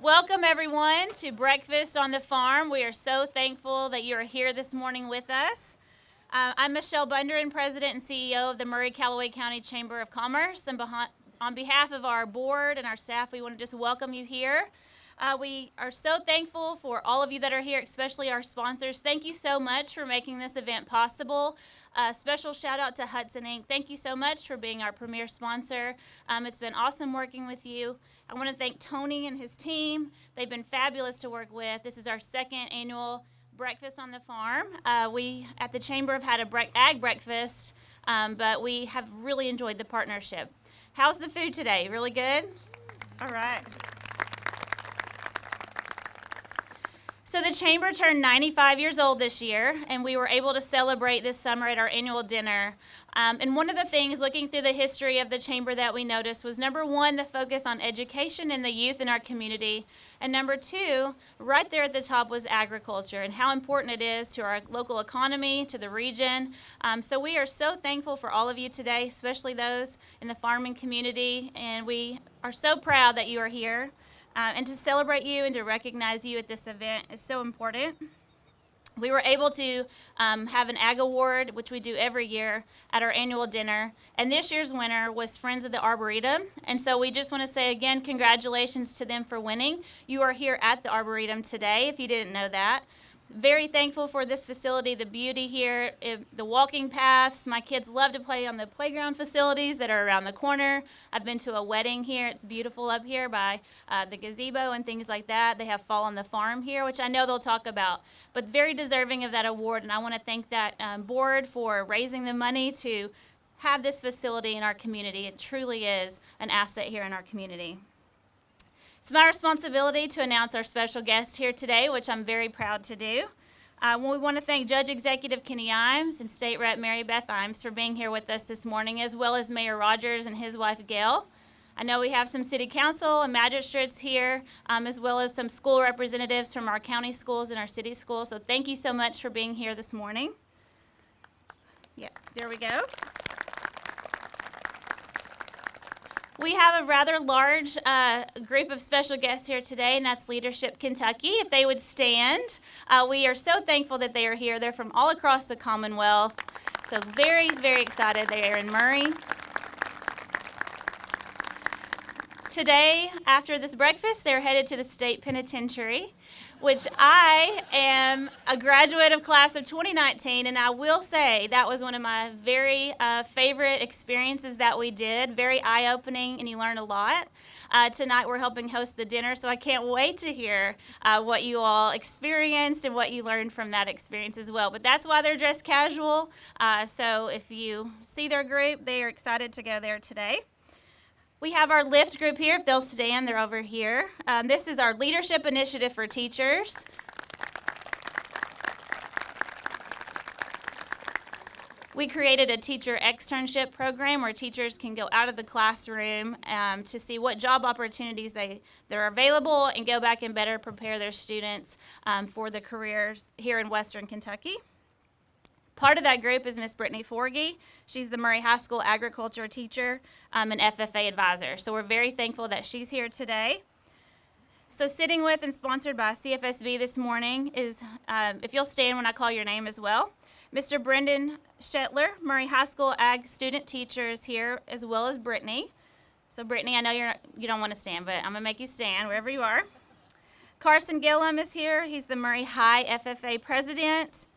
Welcome, everyone, to Breakfast on the Farm. We are so thankful that you are here this morning with us. I'm Michelle Bundren, President and CEO of the Murray-Calloway County Chamber of Commerce. And on behalf of our board and our staff, we want to just welcome you here. We are so thankful for all of you that are here, especially our sponsors. Thank you so much for making this event possible. Special shout out to Hutson Inc. Thank you so much for being our premier sponsor. It's been awesome working with you. I want to thank Tony and his team. They've been fabulous to work with. This is our second annual Breakfast on the Farm. We at the Chamber have had a ag breakfast, but we have really enjoyed the partnership. How's the food today? Really good? All right. So the Chamber turned 95 years old this year, and we were able to celebrate this summer at our annual dinner. And one of the things, looking through the history of the Chamber, that we noticed was, number one, the focus on education and the youth in our community. And number two, right there at the top, was agriculture and how important it is to our local economy, to the region. So we are so thankful for all of you today, especially those in the farming community. And we are so proud that you are here. And to celebrate you and to recognize you at this event is so important. We were able to have an Ag Award, which we do every year at our annual dinner. And this year's winner was Friends of the Arboretum. And so we just want to say again, congratulations to them for winning. You are here at the Arboretum today, if you didn't know that. Very thankful for this facility, the beauty here, the walking paths. My kids love to play on the playground facilities that are around the corner. I've been to a wedding here. It's beautiful up here by the gazebo and things like that. They have Fall on the Farm here, which I know they'll talk about, but very deserving of that award. And I want to thank that board for raising the money to have this facility in our community. It truly is an asset here in our community. It's my responsibility to announce our special guest here today, which I'm very proud to do. We want to thank Judge Executive Kenny Imes and State Rep Mary Beth Imes for being here with us this morning, as well as Mayor Rogers and his wife Gail. I know we have some city council and magistrates here, as well as some school representatives from our county schools and our city schools. So thank you so much for being here this morning. Yeah, there we go. We have a rather large group of special guests here today, and that's Leadership Kentucky. If they would stand, we are so thankful that they are here. They're from all across the Commonwealth, so very, very excited they are in Murray. Today, after this breakfast, they're headed to the state penitentiary, which I am a graduate of class of 2019, and I will say that was one of my very favorite experiences that we did. Very eye-opening, and you learn a lot. Tonight we're helping host the dinner, so I can't wait to hear what you all experienced and what you learned from that experience as well. But that's why they're dressed casual, so if you see their group, they are excited to go there today. We have our LIFT group here. If they'll stand, they're over here. This is our leadership initiative for teachers. We created a teacher externship program where teachers can go out of the classroom to see what job opportunities they're available and go back and better prepare their students for the careers here in Western Kentucky. Part of that group is Miss Brittany Forgy. She's the Murray High School agriculture teacher and FFA advisor. So we're very thankful that she's here today. So sitting with and sponsored by CFSB this morning is, if you'll stand when I call your name as well, Mr. Brendan Shetler, Murray High School ag student teacher, is here, as well as Brittany. So Brittany, I know you don't want to stand, but I'm going to make you stand wherever you are. Carson Gillum is here. He's the Murray High FFA president.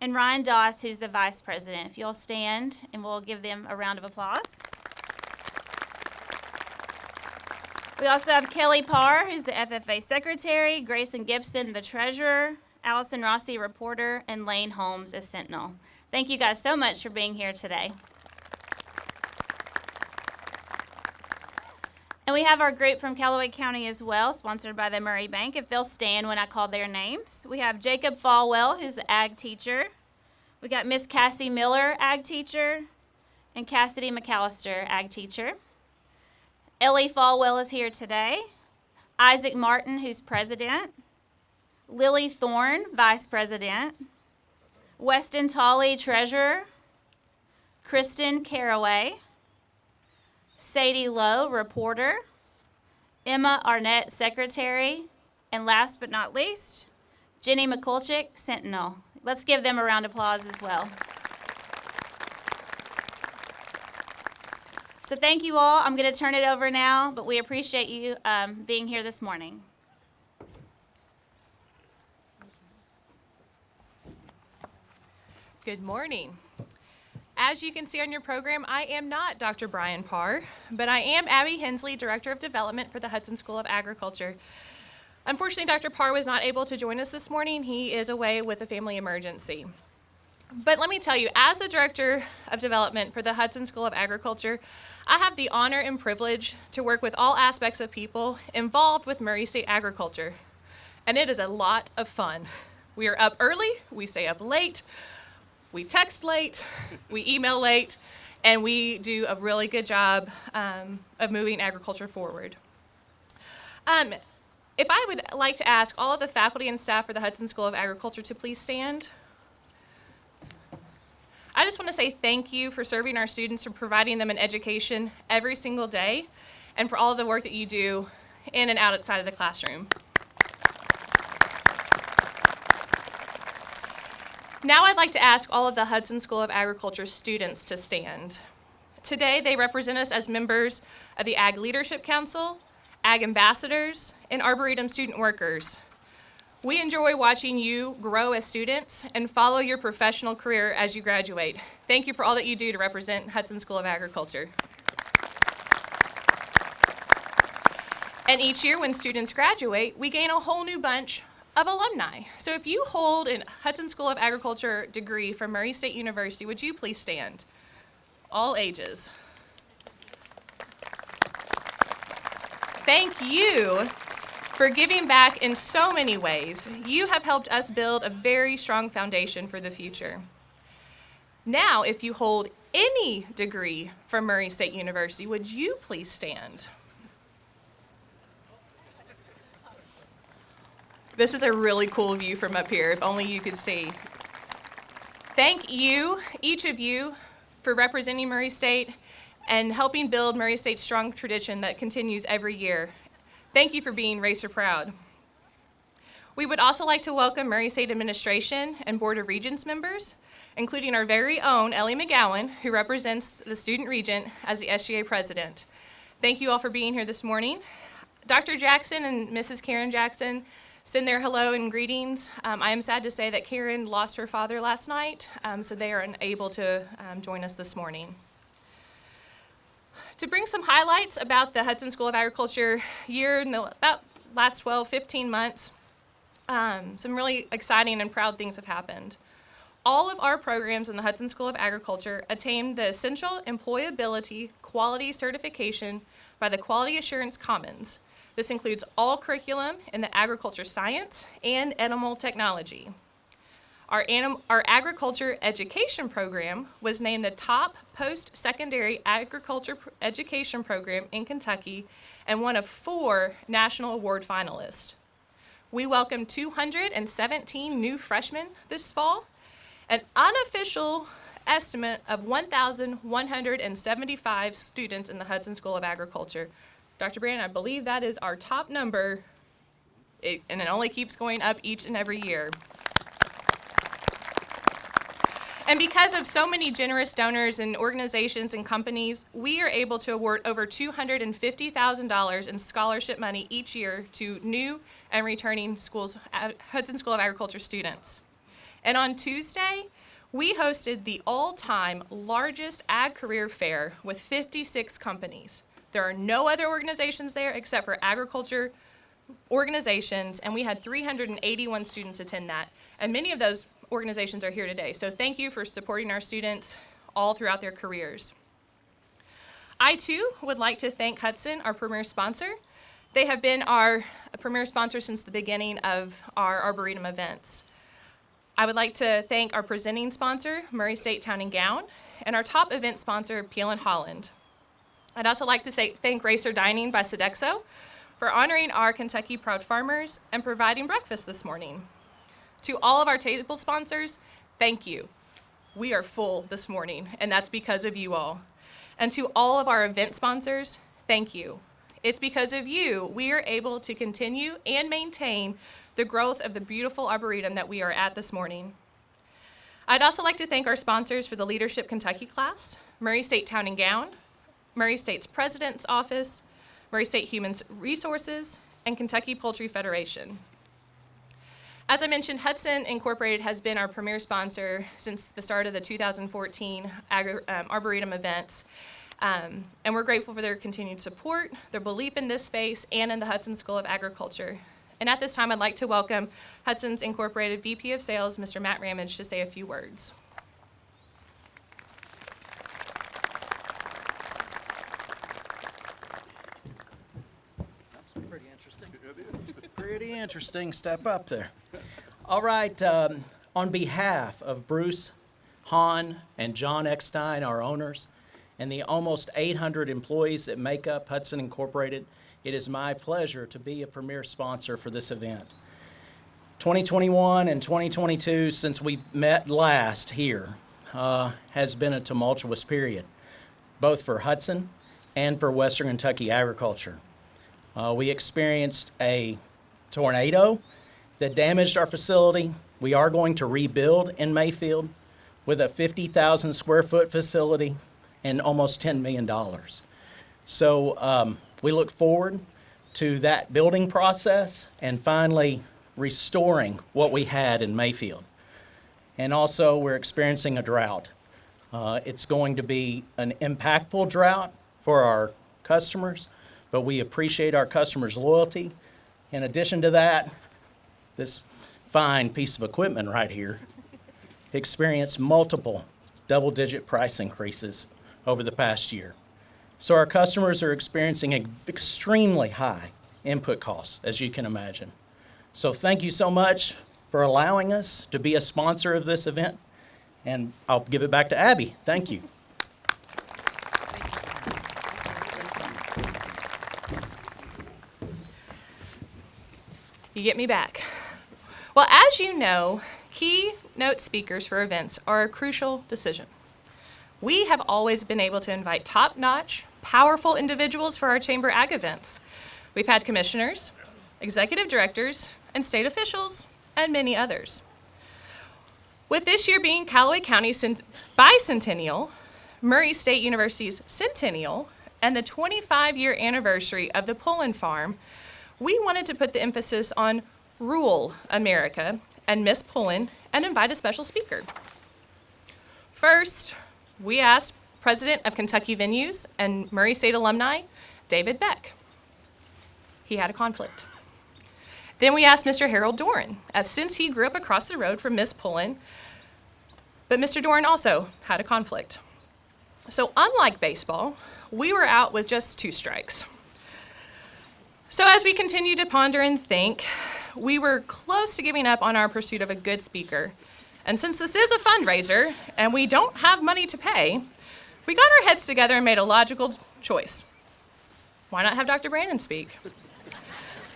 And Ryan Doss, who's the vice president. If you'll stand, and we'll give them a round of applause. We also have Kelly Parr, who's the FFA secretary, Grayson Gibson, the treasurer, Allison Rossi, reporter, and Lane Holmes as sentinel. Thank you guys so much for being here today. And we have our group from Calloway County as well, sponsored by the Murray Bank. If they'll stand when I call their names. We have Jacob Falwell, who's the ag teacher. We got Miss Cassie Miller, ag teacher, and Cassidy McAllister, ag teacher. Ellie Falwell is here today. Isaac Martin, who's president. Lily Thorne, vice president. Weston Tolley, treasurer. Kristen Caraway. Sadie Lowe, reporter. Emma Arnett, secretary. And last but not least, Jenny McCulchick, Sentinel. Let's give them a round of applause as well. So thank you all. I'm going to turn it over now, but we appreciate you being here this morning. Good morning. As you can see on your program, I am not Dr. Brian Parr, but I am Abby Hensley, Director of Development for the Hutson School of Agriculture. Unfortunately, Dr. Parr was not able to join us this morning. He is away with a family emergency. But let me tell you, as the Director of Development for the Hutson School of Agriculture, I have the honor and privilege to work with all aspects of people involved with Murray State Agriculture. And it is a lot of fun. We are up early, we stay up late, we text late, we email late, and we do a really good job of moving agriculture forward. If I would like to ask all of the faculty and staff for the Hutson School of Agriculture to please stand. I just want to say thank you for serving our students and providing them an education every single day, and for all of the work that you do in and outside of the classroom. Now I'd like to ask all of the Hutson School of Agriculture students to stand. Today they represent us as members of the Ag Leadership Council, Ag Ambassadors, and Arboretum student workers. We enjoy watching you grow as students and follow your professional career as you graduate. Thank you for all that you do to represent Hutson School of Agriculture. And each year when students graduate, we gain a whole new bunch of alumni. So if you hold a Hutson School of Agriculture degree from Murray State University, would you please stand? All ages. Thank you for giving back in so many ways. You have helped us build a very strong foundation for the future. Now, if you hold any degree from Murray State University, would you please stand? This is a really cool view from up here, if only you could see. Thank you, each of you, for representing Murray State and helping build Murray State's strong tradition that continues every year. Thank you for being Racer Proud. We would also like to welcome Murray State Administration and Board of Regents members, including our very own Ellie McGowan, who represents the Student Regent as the SGA President. Thank you all for being here this morning. Dr. Jackson and Mrs. Karen Jackson send their hello and greetings. I am sad to say that Karen lost her father last night, so they are unable to join us this morning. To bring some highlights about the Hutson School of Agriculture year in the about last 12, 15 months, some really exciting and proud things have happened. All of our programs in the Hutson School of Agriculture attained the Essential Employability Quality Certification by the Quality Assurance Commons. This includes all curriculum in the agriculture science and animal technology. Our agriculture education program was named the top post-secondary agriculture education program in Kentucky and one of 4 national award finalists. We welcomed 217 new freshmen this fall, an unofficial estimate of 1,175 students in the Hutson School of Agriculture. Dr. Brannon, I believe that is our top number, and it only keeps going up each and every year. And because of so many generous donors and organizations and companies, we are able to award over $250,000 in scholarship money each year to new and returning Hutson School of Agriculture students. And on Tuesday, we hosted the all-time largest ag career fair with 56 companies. There are no other organizations there except for agriculture organizations, and we had 381 students attend that. And many of those organizations are here today. So thank you for supporting our students all throughout their careers. I too would like to thank Hutson, our premier sponsor. They have been our premier sponsor since the beginning of our Arboretum events. I would like to thank our presenting sponsor, Murray State Town and Gown, and our top event sponsor, Peel and Holland. I'd also like to thank Racer Dining by Sodexo for honoring our Kentucky Proud Farmers and providing breakfast this morning. To all of our table sponsors, thank you. We are full this morning, and that's because of you all. And to all of our event sponsors, thank you. It's because of you we are able to continue and maintain the growth of the beautiful Arboretum that we are at this morning. I'd also like to thank our sponsors for the Leadership Kentucky class, Murray State Town and Gown, Murray State's President's Office, Murray State Human Resources, and Kentucky Poultry Federation. As I mentioned, Hutson Incorporated has been our premier sponsor since the start of the 2014 Arboretum events, and we're grateful for their continued support, their belief in this space, and in the Hutson School of Agriculture. And at this time, I'd like to welcome Hutson's Incorporated VP of Sales, Mr. Matt Ramage, to say a few words. That's pretty interesting. It is. Pretty interesting. Step up there. All right. On behalf of Bruce, Han, and John Eckstein, our owners, and the almost 800 employees that make up Hutson Incorporated, it is my pleasure to be a premier sponsor for this event. 2021 and 2022, since we met last here, has been a tumultuous period, both for Hutson and for Western Kentucky agriculture. We experienced a tornado that damaged our facility. We are going to rebuild in Mayfield with a 50,000 square foot facility and almost $10 million. So we look forward to that building process and finally restoring what we had in Mayfield. And also, we're experiencing a drought. It's going to be an impactful drought for our customers, but we appreciate our customers' loyalty. In addition to that, this fine piece of equipment right here experienced multiple double-digit price increases over the past year. So our customers are experiencing extremely high input costs, as you can imagine. So thank you so much for allowing us to be a sponsor of this event, and I'll give it back to Abby. Thank you. You get me back. Well, as you know, keynote speakers for events are a crucial decision. We have always been able to invite top-notch, powerful individuals for our Chamber Ag events. We've had commissioners, executive directors, and state officials, and many others. With this year being Calloway County's bicentennial, Murray State University's centennial, and the 25-year anniversary of the Pullen Farm, we wanted to put the emphasis on rural America and Miss Pullen and invite a special speaker. First, we asked President of Kentucky Venues and Murray State alumni, David Beck. He had a conflict. Then we asked Mr. Harold Doran, as since he grew up across the road from Miss Pullen, but Mr. Doran also had a conflict. So unlike baseball, we were out with just 2 strikes. So as we continued to ponder and think, we were close to giving up on our pursuit of a good speaker. And since this is a fundraiser and we don't have money to pay, we got our heads together and made a logical choice. Why not have Dr. Brannon speak?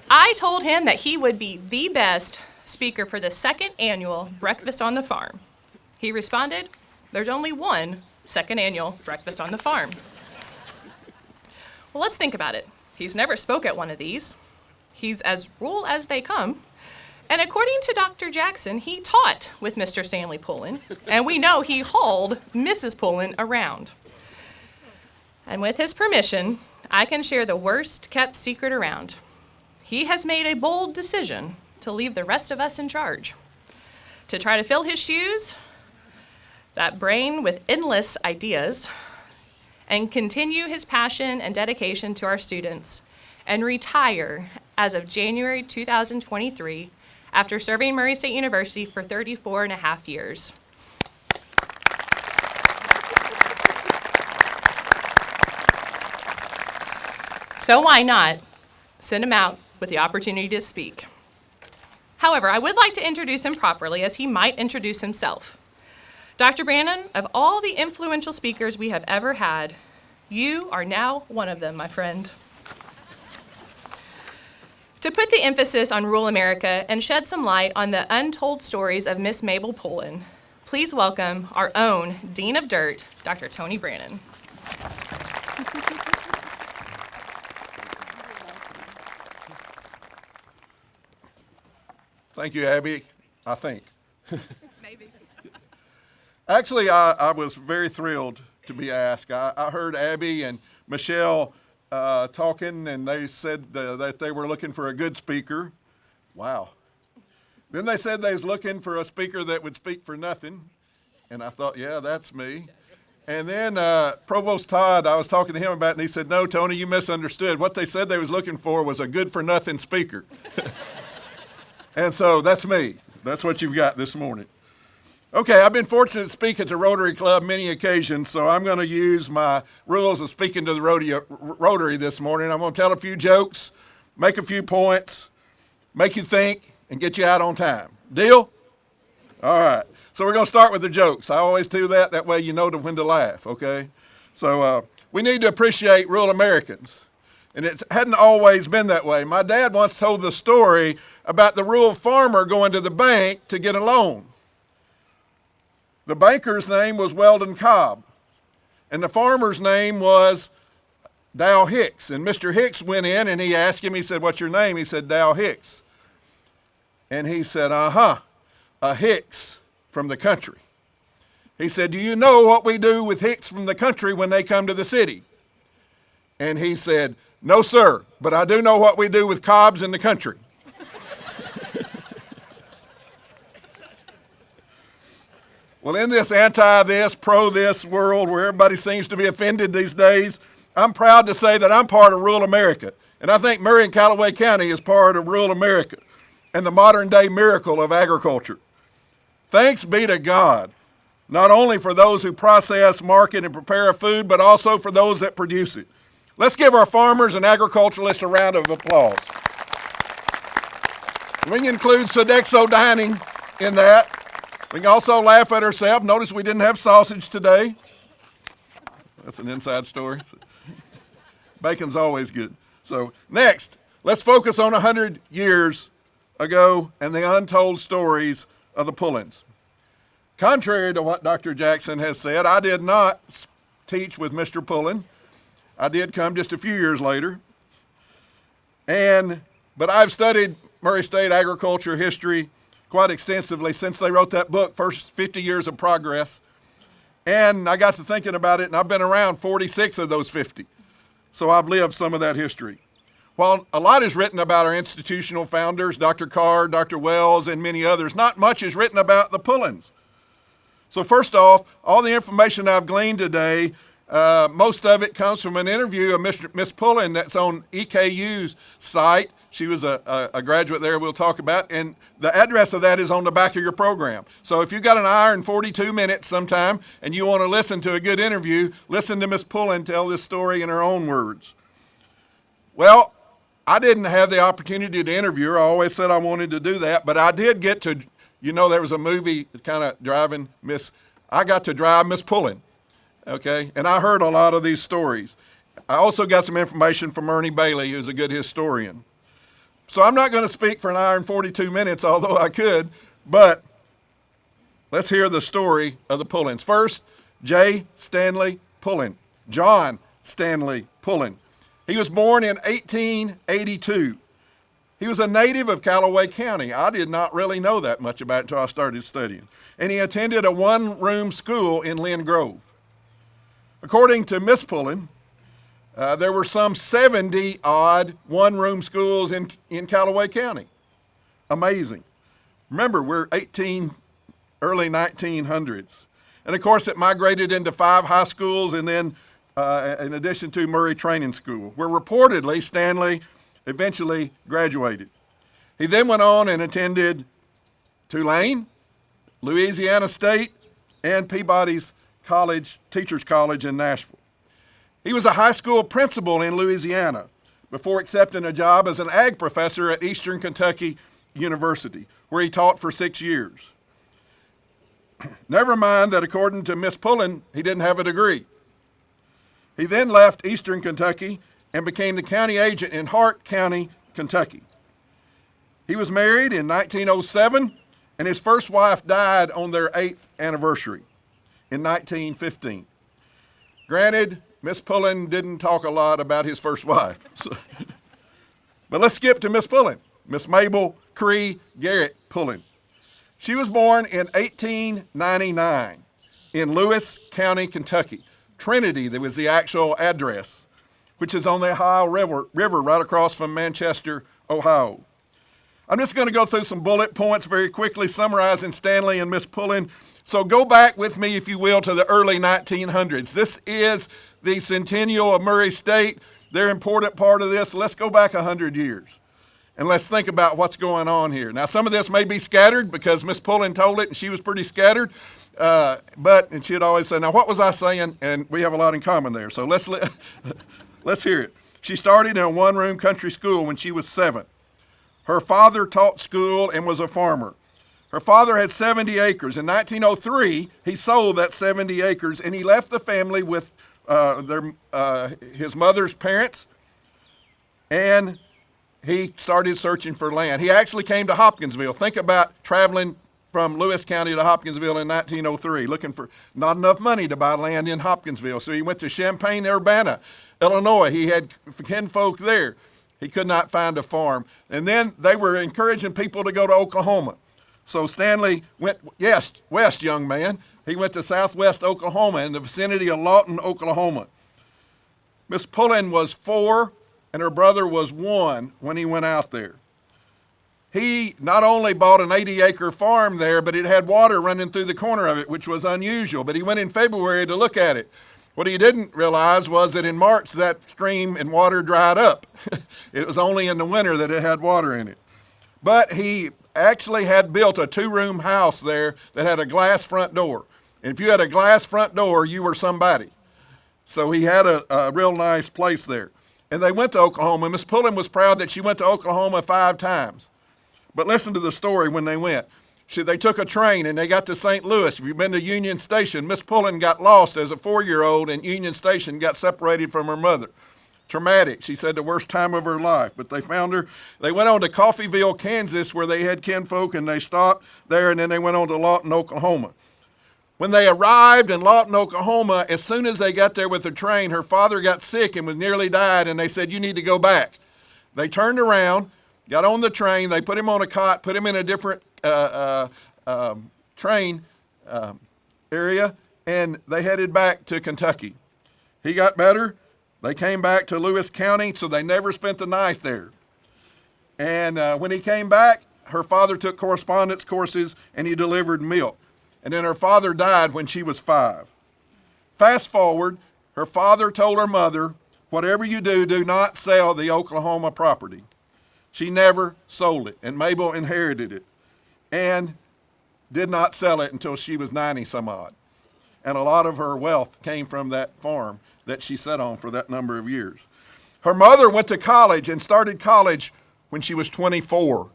I told him that he would be the best speaker for the 2nd annual Breakfast on the Farm. He responded, "There's only one 2nd annual Breakfast on the Farm." Well, let's think about it. He's never spoke at one of these. He's as rural as they come. And according to Dr. Jackson, he taught with Mr. Stanley Pullen, and we know he hauled Mrs. Pullen around. And with his permission, I can share the worst kept secret around. He has made a bold decision to leave the rest of us in charge, to try to fill his shoes, that brain with endless ideas, and continue his passion and dedication to our students, and retire as of January 2023 after serving Murray State University for 34 and a half years. So why not send him out with the opportunity to speak? However, I would like to introduce him properly, as he might introduce himself. Dr. Brannon, of all the influential speakers we have ever had, you are now one of them, my friend. To put the emphasis on rural America and shed some light on the untold stories of Miss Mabel Pullen, please welcome our own Dean of Dirt, Dr. Tony Brannon. Thank you, Abby, I think. Maybe. Actually, I was very thrilled to be asked. I heard Abby and Michelle talking, and they said that they were looking for a good speaker. Wow. Then they said they was looking for a speaker that would speak for nothing, and I thought, yeah, that's me. And then Provost Todd, I was talking to him about it, and he said, no, Tony, you misunderstood. What they said they was looking for was a good-for-nothing speaker. And so that's me. That's what you've got this morning. Okay, I've been fortunate to speak at the Rotary Club many occasions, so I'm going to use my rules of speaking to the Rotary this morning. I'm going to tell a few jokes, make a few points, make you think, and get you out on time. Deal? All right. So we're going to start with the jokes. I always do that. That way you know when to laugh, okay? So we need to appreciate rural Americans. And it hadn't always been that way. My dad once told the story about the rural farmer going to the bank to get a loan. The banker's name was Weldon Cobb, and the farmer's name was Dow Hicks. And Mr. Hicks went in and he asked him, he said, what's your name? He said, Dow Hicks. And he said, a Hicks from the country. He said, do you know what we do with Hicks from the country when they come to the city? And he said, no, sir, but I do know what we do with Cobbs in the country. Well, in this anti-this, pro-this world where everybody seems to be offended these days, I'm proud to say that I'm part of rural America. And I think Murray and Calloway County is part of rural America and the modern-day miracle of agriculture. Thanks be to God, not only for those who process, market, and prepare food, but also for those that produce it. Let's give our farmers and agriculturalists a round of applause. We can include Sodexo Dining in that. We can also laugh at ourselves. Notice we didn't have sausage today. That's an inside story. Bacon's always good. So next, let's focus on 100 years ago and the untold stories of the Pullens. Contrary to what Dr. Jackson has said, I did not teach with Mr. Pullen. I did come just a few years later. But I've studied Murray State agriculture history quite extensively since they wrote that book, First 50 Years of Progress. And I got to thinking about it, and I've been around 46 of those 50. So I've lived some of that history. While a lot is written about our institutional founders, Dr. Carr, Dr. Wells, and many others, not much is written about the Pullens. So first off, all the information I've gleaned today, most of it comes from an interview of Miss Pullen that's on EKU's site. She was a graduate there we'll talk about, and the address of that is on the back of your program. So if you've got an hour and 42 minutes sometime and you want to listen to a good interview, listen to Miss Pullen tell this story in her own words. Well, I didn't have the opportunity to interview her. I always said I wanted to do that, but I did get to, there was a movie kind of driving I got to drive Miss Pullen, okay? And I heard a lot of these stories. I also got some information from Ernie Bailey, who's a good historian. So I'm not going to speak for an hour and 42 minutes, although I could, but let's hear the story of the Pullens. First, J. Stanley Pullen, John Stanley Pullen. He was born in 1882. He was a native of Calloway County. I did not really know that much about it until I started studying. And he attended a one-room school in Lynn Grove. According to Miss Pullen, there were some 70-odd one-room schools in Calloway County. Amazing. Remember, we're early 1900s. And of course, it migrated into 5 high schools and then in addition to Murray Training School, where reportedly Stanley eventually graduated. He then went on and attended Tulane, Louisiana State, and Peabody's Teachers College in Nashville. He was a high school principal in Louisiana before accepting a job as an ag professor at Eastern Kentucky University, where he taught for 6 years. Never mind that according to Miss Pullen, he didn't have a degree. He then left Eastern Kentucky and became the county agent in Hart County, Kentucky. He was married in 1907, and his first wife died on their 8th anniversary in 1915. Granted, Miss Pullen didn't talk a lot about his first wife. But let's skip to Miss Pullen, Miss Mabel Cree Garrett Pullen. She was born in 1899 in Lewis County, Kentucky. Trinity, that was the actual address, which is on the Ohio River right across from Manchester, Ohio. I'm just going to go through some bullet points very quickly, summarizing Stanley and Miss Pullen. So go back with me, if you will, to the early 1900s. This is the centennial of Murray State. They're an important part of this. Let's go back 100 years, and let's think about what's going on here. Now, some of this may be scattered because Miss Pullen told it, and she was pretty scattered. And she'd always say, now, what was I saying? And we have a lot in common there. So let's hear it. She started in a one-room country school when she was 7. Her father taught school and was a farmer. Her father had 70 acres. In 1903, he sold that 70 acres, and he left the family with his mother's parents, and he started searching for land. He actually came to Hopkinsville. Think about traveling from Lewis County to Hopkinsville in 1903, looking for not enough money to buy land in Hopkinsville. So he went to Champaign-Urbana, Illinois. He had kinfolk there. He could not find a farm. And then they were encouraging people to go to Oklahoma. So Stanley went west, young man. He went to southwest Oklahoma in the vicinity of Lawton, Oklahoma. Miss Pullen was 4 and her brother was 1 when he went out there. He not only bought an 80-acre farm there, but it had water running through the corner of it, which was unusual. But he went in February to look at it. What he didn't realize was that in March that stream and water dried up. It was only in the winter that it had water in it. But he actually had built a 2-room house there that had a glass front door. And if you had a glass front door, you were somebody. So he had a real nice place there. And they went to Oklahoma. Miss Pullen was proud that she went to Oklahoma 5 times. But listen to the story when they went. They took a train and they got to St. Louis. If you've been to Union Station, Miss Pullen got lost as a 4-year-old in Union Station, got separated from her mother. Traumatic. She said the worst time of her life. But they found her. They went on to Coffeyville, Kansas, where they had kinfolk, and they stopped there, and then they went on to Lawton, Oklahoma. When they arrived in Lawton, Oklahoma, as soon as they got there with the train, her father got sick and was nearly died, and they said, you need to go back. They turned around, got on the train, they put him on a cot, put him in a different train area, and they headed back to Kentucky. He got better. They came back to Lewis County, so they never spent the night there. And when he came back, her father took correspondence courses, and he delivered milk. And then her father died when she was 5. Fast forward, her father told her mother, whatever you do, do not sell the Oklahoma property. She never sold it, and Mabel inherited it and did not sell it until she was 90 some odd. And a lot of her wealth came from that farm that she sat on for that number of years. Her mother went to college and started college when she was 24.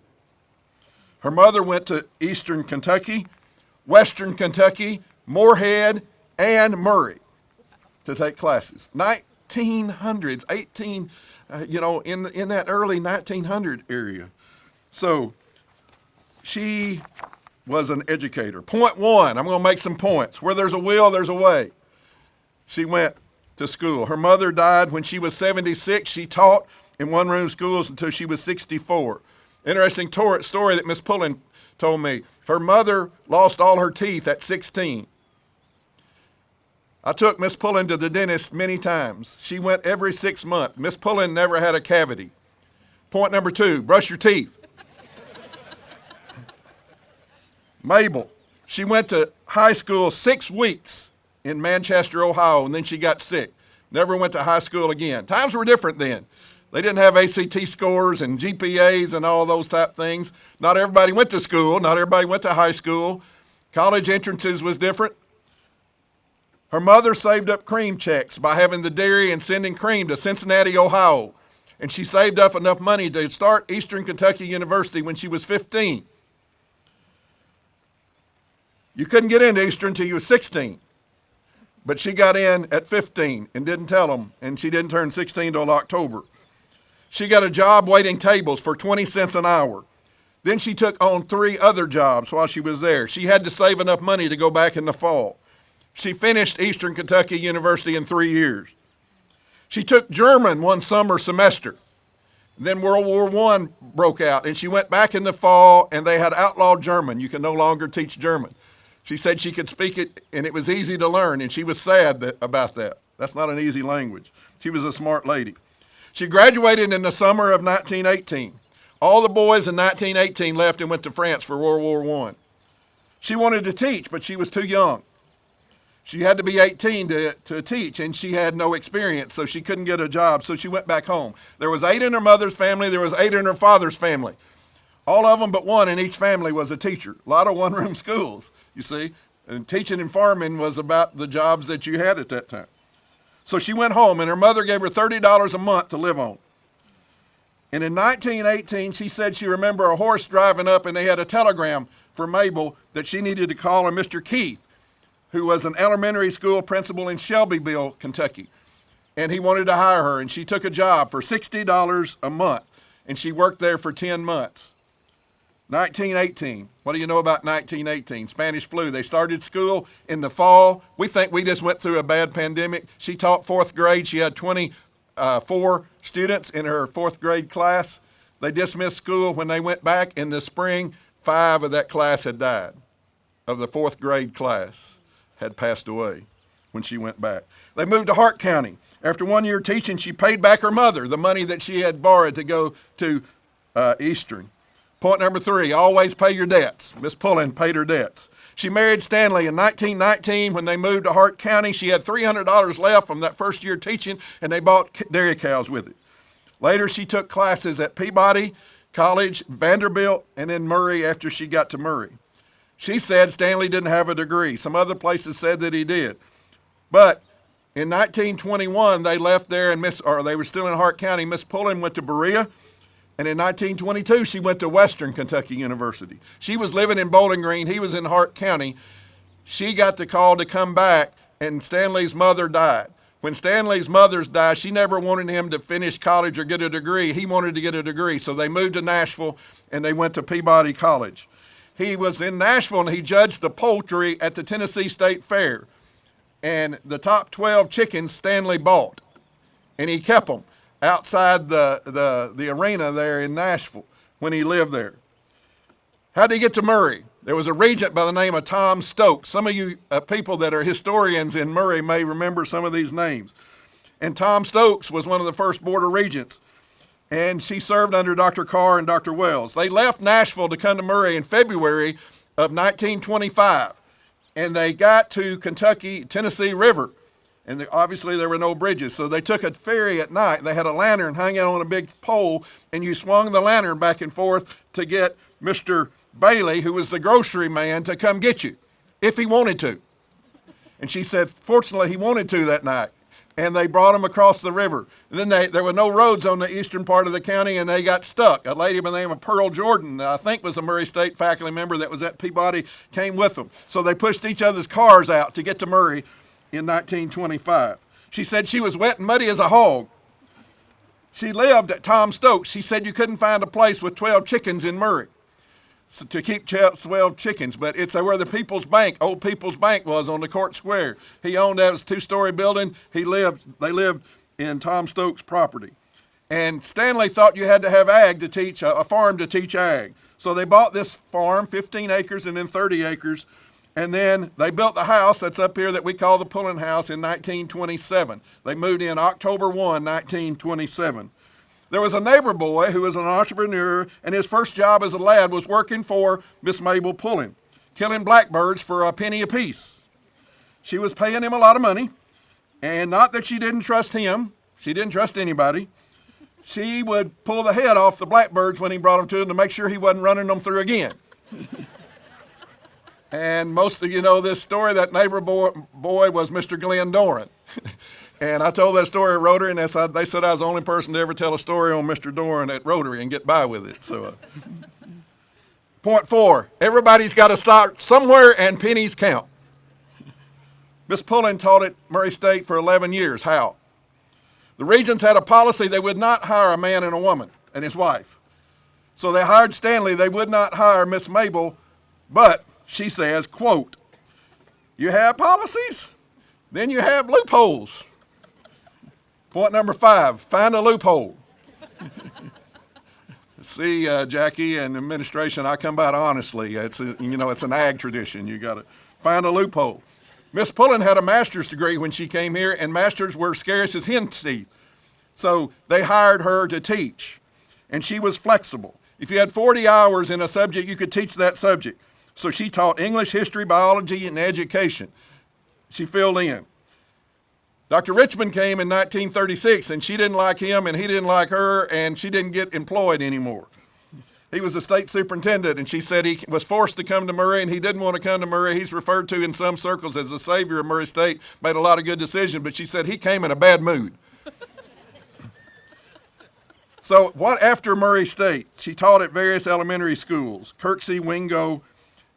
Her mother went to Eastern Kentucky, Western Kentucky, Moorhead, and Murray to take classes. 1900s, in that early 1900 area. So she was an educator. Point 1, I'm going to make some points. Where there's a will, there's a way. She went to school. Her mother died when she was 76. She taught in one-room schools until she was 64. Interesting story that Miss Pullen told me. Her mother lost all her teeth at 16. I took Miss Pullen to the dentist many times. She went every 6 months. Miss Pullen never had a cavity. Point number 2, brush your teeth. Mabel, she went to high school 6 weeks in Manchester, Ohio, and then she got sick. Never went to high school again. Times were different then. They didn't have ACT scores and GPAs and all those type things. Not everybody went to school. Not everybody went to high school. College entrances was different. Her mother saved up cream checks by having the dairy and sending cream to Cincinnati, Ohio. And she saved up enough money to start Eastern Kentucky University when she was 15. You couldn't get into Eastern until you was 16. But she got in at 15 and didn't tell them, and she didn't turn 16 till October. She got a job waiting tables for 20 cents an hour. Then she took on 3 other jobs while she was there. She had to save enough money to go back in the fall. She finished Eastern Kentucky University in 3 years. She took German one summer semester. Then World War I broke out, and she went back in the fall, and they had outlawed German. You can no longer teach German. She said she could speak it, and it was easy to learn, and she was sad about that. That's not an easy language. She was a smart lady. She graduated in the summer of 1918. All the boys in 1918 left and went to France for World War I. She wanted to teach, but she was too young. She had to be 18 to teach, and she had no experience, so she couldn't get a job, so she went back home. There was 8 in her mother's family. There was 8 in her father's family. All of them but one in each family was a teacher. A lot of one-room schools, you see. And teaching and farming was about the jobs that you had at that time. So she went home, and her mother gave her $30 a month to live on. And in 1918, she said she remembered a horse driving up, and they had a telegram for Mabel that she needed to call a Mr. Keith, who was an elementary school principal in Shelbyville, Kentucky. And he wanted to hire her, and she took a job for $60 a month, and she worked there for 10 months. 1918. What do you know about 1918? Spanish flu. They started school in the fall. We think we just went through a bad pandemic. She taught 4th grade. She had 24 students in her 4th grade class. They dismissed school when they went back in the spring. 5 of that class had died, of the 4th grade class had passed away when she went back. They moved to Hart County. After 1 year teaching, she paid back her mother the money that she had borrowed to go to Eastern. Point number 3, always pay your debts. Miss Pullen paid her debts. She married Stanley in 1919. When they moved to Hart County, she had $300 left from that first year teaching, and they bought dairy cows with it. Later, she took classes at Peabody College, Vanderbilt, and then Murray after she got to Murray. She said Stanley didn't have a degree. Some other places said that he did. But in 1921, they left there and they were still in Hart County. Miss Pullen went to Berea, and in 1922, she went to Western Kentucky University. She was living in Bowling Green. He was in Hart County. She got the call to come back, and Stanley's mother died. When Stanley's mother died, she never wanted him to finish college or get a degree. He wanted to get a degree, so they moved to Nashville, and they went to Peabody College. He was in Nashville, and he judged the poultry at the Tennessee State Fair. And the top 12 chickens Stanley bought, and he kept them outside the arena there in Nashville when he lived there. How did he get to Murray? There was a regent by the name of Tom Stokes. Some of you people that are historians in Murray may remember some of these names. And Tom Stokes was one of the first board of regents. And she served under Dr. Carr and Dr. Wells. They left Nashville to come to Murray in February of 1925. And they got to Tennessee River. And obviously there were no bridges. So they took a ferry at night. They had a lantern hanging on a big pole, and you swung the lantern back and forth to get Mr. Bailey, who was the grocery man, to come get you, if he wanted to. And she said, fortunately, he wanted to that night. And they brought him across the river. And then there were no roads on the eastern part of the county, and they got stuck. A lady by the name of Pearl Jordan, that I think was a Murray State faculty member that was at Peabody, came with them. So they pushed each other's cars out to get to Murray in 1925. She said she was wet and muddy as a hog. She lived at Tom Stokes. She said you couldn't find a place with 12 chickens in Murray to keep 12 chickens, but it's where the People's Bank, old People's Bank was on the Court Square. He owned that. It was a 2-story building. They lived in Tom Stokes' property. And Stanley thought you had to have ag to teach, a farm to teach ag. So they bought this farm, 15 acres and then 30 acres, and then they built the house that's up here that we call the Pullen House in 1927. They moved in October 1, 1927. There was a neighbor boy who was an entrepreneur, and his first job as a lad was working for Miss Mabel Pullen, killing blackbirds for a penny apiece. She was paying him a lot of money, and not that she didn't trust him. She didn't trust anybody. She would pull the head off the blackbirds when he brought them to him to make sure he wasn't running them through again. And most of you know this story. That neighbor boy was Mr. Glenn Doran. And I told that story at Rotary, and they said I was the only person to ever tell a story on Mr. Doran at Rotary and get by with it. So, Point 4, everybody's got to start somewhere and pennies count. Miss Pullen taught at Murray State for 11 years. How? The regents had a policy they would not hire a man and a woman and his wife. So they hired Stanley. They would not hire Miss Mabel, but she says, quote, you have policies, then you have loopholes. Point number 5, find a loophole. See, Jackie and administration, I come by it honestly. It's an ag tradition. You got to find a loophole. Miss Pullen had a master's degree when she came here, and masters were scarce as hen's teeth. So they hired her to teach, and she was flexible. If you had 40 hours in a subject, you could teach that subject. So she taught English, history, biology, and education. She filled in. Dr. Richmond came in 1936, and she didn't like him, and he didn't like her, and she didn't get employed anymore. He was a state superintendent, and she said he was forced to come to Murray, and he didn't want to come to Murray. He's referred to in some circles as the savior of Murray State, made a lot of good decisions, but she said he came in a bad mood. So after Murray State, she taught at various elementary schools, Kirksey, Wingo,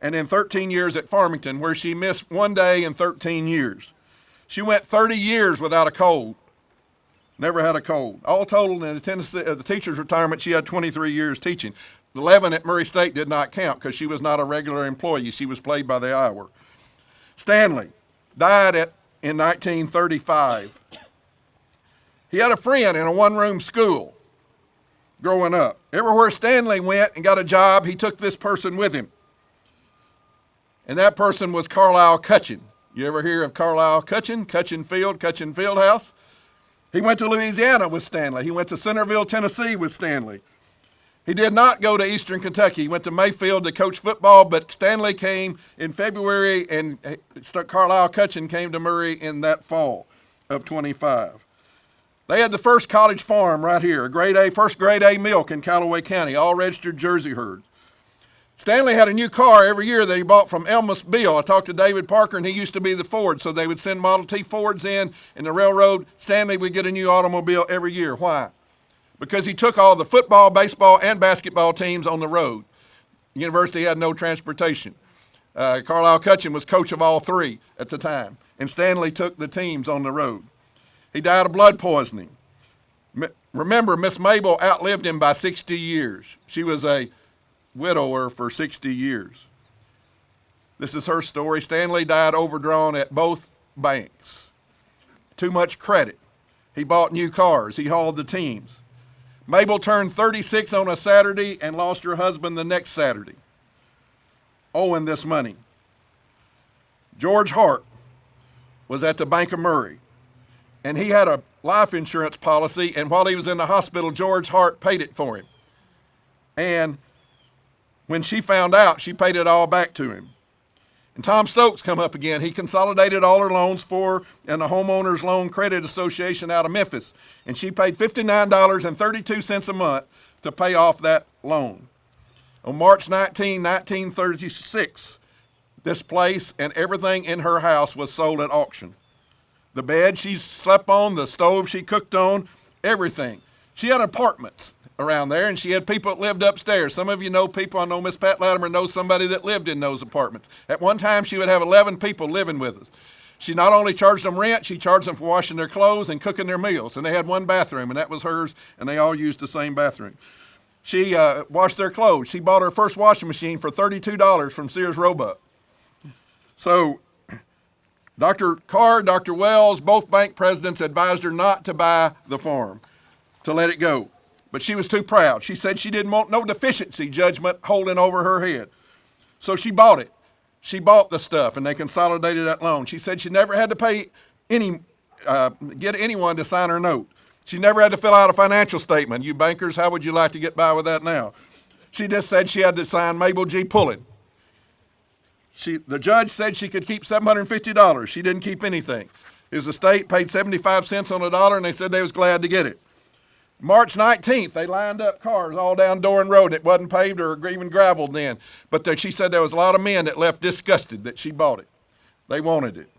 and then 13 years at Farmington, where she missed one day in 13 years. She went 30 years without a cold. Never had a cold. All total, in the teacher's retirement, she had 23 years teaching. 11 at Murray State did not count because she was not a regular employee. She was paid by the hour. Stanley died in 1935. He had a friend in a one-room school growing up. Everywhere Stanley went and got a job, he took this person with him. And that person was Carlisle Cutchin. You ever hear of Carlisle Cutchin? Cutchin Field House? He went to Louisiana with Stanley. He went to Centerville, Tennessee with Stanley. He did not go to Eastern Kentucky. He went to Mayfield to coach football, but Stanley came in February, and Carlisle Cutchin came to Murray in that fall of 25. They had the first college farm right here, first grade A milk in Calloway County, all registered Jersey herds. Stanley had a new car every year that he bought from Elmus Bill. I talked to David Parker, and he used to be the Ford, so they would send Model T Fords in the railroad. Stanley would get a new automobile every year. Why? Because he took all the football, baseball, and basketball teams on the road. The university had no transportation. Carlisle Cutchin was coach of all three at the time, and Stanley took the teams on the road. He died of blood poisoning. Remember, Miss Mabel outlived him by 60 years. She was a widower for 60 years. This is her story. Stanley died overdrawn at both banks. Too much credit. He bought new cars. He hauled the teams. Mabel turned 36 on a Saturday and lost her husband the next Saturday, owing this money. George Hart was at the Bank of Murray, and he had a life insurance policy, and while he was in the hospital, George Hart paid it for him. And when she found out, she paid it all back to him. And Tom Stokes come up again. He consolidated all her loans and the Homeowners Loan Credit Association out of Memphis. And she paid $59.32 a month to pay off that loan. On March 19, 1936, this place and everything in her house was sold at auction. The bed she slept on, the stove she cooked on, everything. She had apartments around there, and she had people that lived upstairs. Some of you know people. I know Miss Pat Latimer knows somebody that lived in those apartments. At one time, she would have 11 people living with us. She not only charged them rent, she charged them for washing their clothes and cooking their meals. And they had one bathroom, and that was hers, and they all used the same bathroom. She washed their clothes. She bought her first washing machine for $32 from Sears Roebuck. So Dr. Carr, Dr. Wells, both bank presidents advised her not to buy the farm, to let it go. But she was too proud. She said she didn't want no deficiency judgment holding over her head. So she bought it. She bought the stuff, and they consolidated that loan. She said she never had to pay get anyone to sign her note. She never had to fill out a financial statement. You bankers, how would you like to get by with that now? She just said she had to sign Mabel G. Pullen. The judge said she could keep $750. She didn't keep anything. His estate paid 75 cents on the dollar, and they said they was glad to get it. March 19th, they lined up cars all down Doran Road, and it wasn't paved or even graveled then. But she said there was a lot of men that left disgusted that she bought it. They wanted it.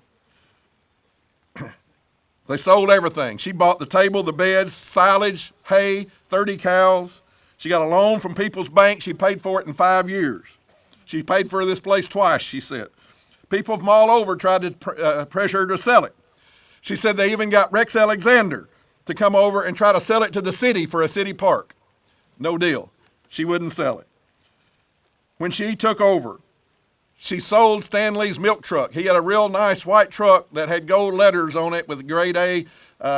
They sold everything. She bought the table, the beds, silage, hay, 30 cows. She got a loan from People's Bank. She paid for it in 5 years. She paid for this place twice, she said. People from all over tried to pressure her to sell it. She said they even got Rex Alexander to come over and try to sell it to the city for a city park. No deal. She wouldn't sell it. When she took over, she sold Stanley's milk truck. He had a real nice white truck that had gold letters on it with grade A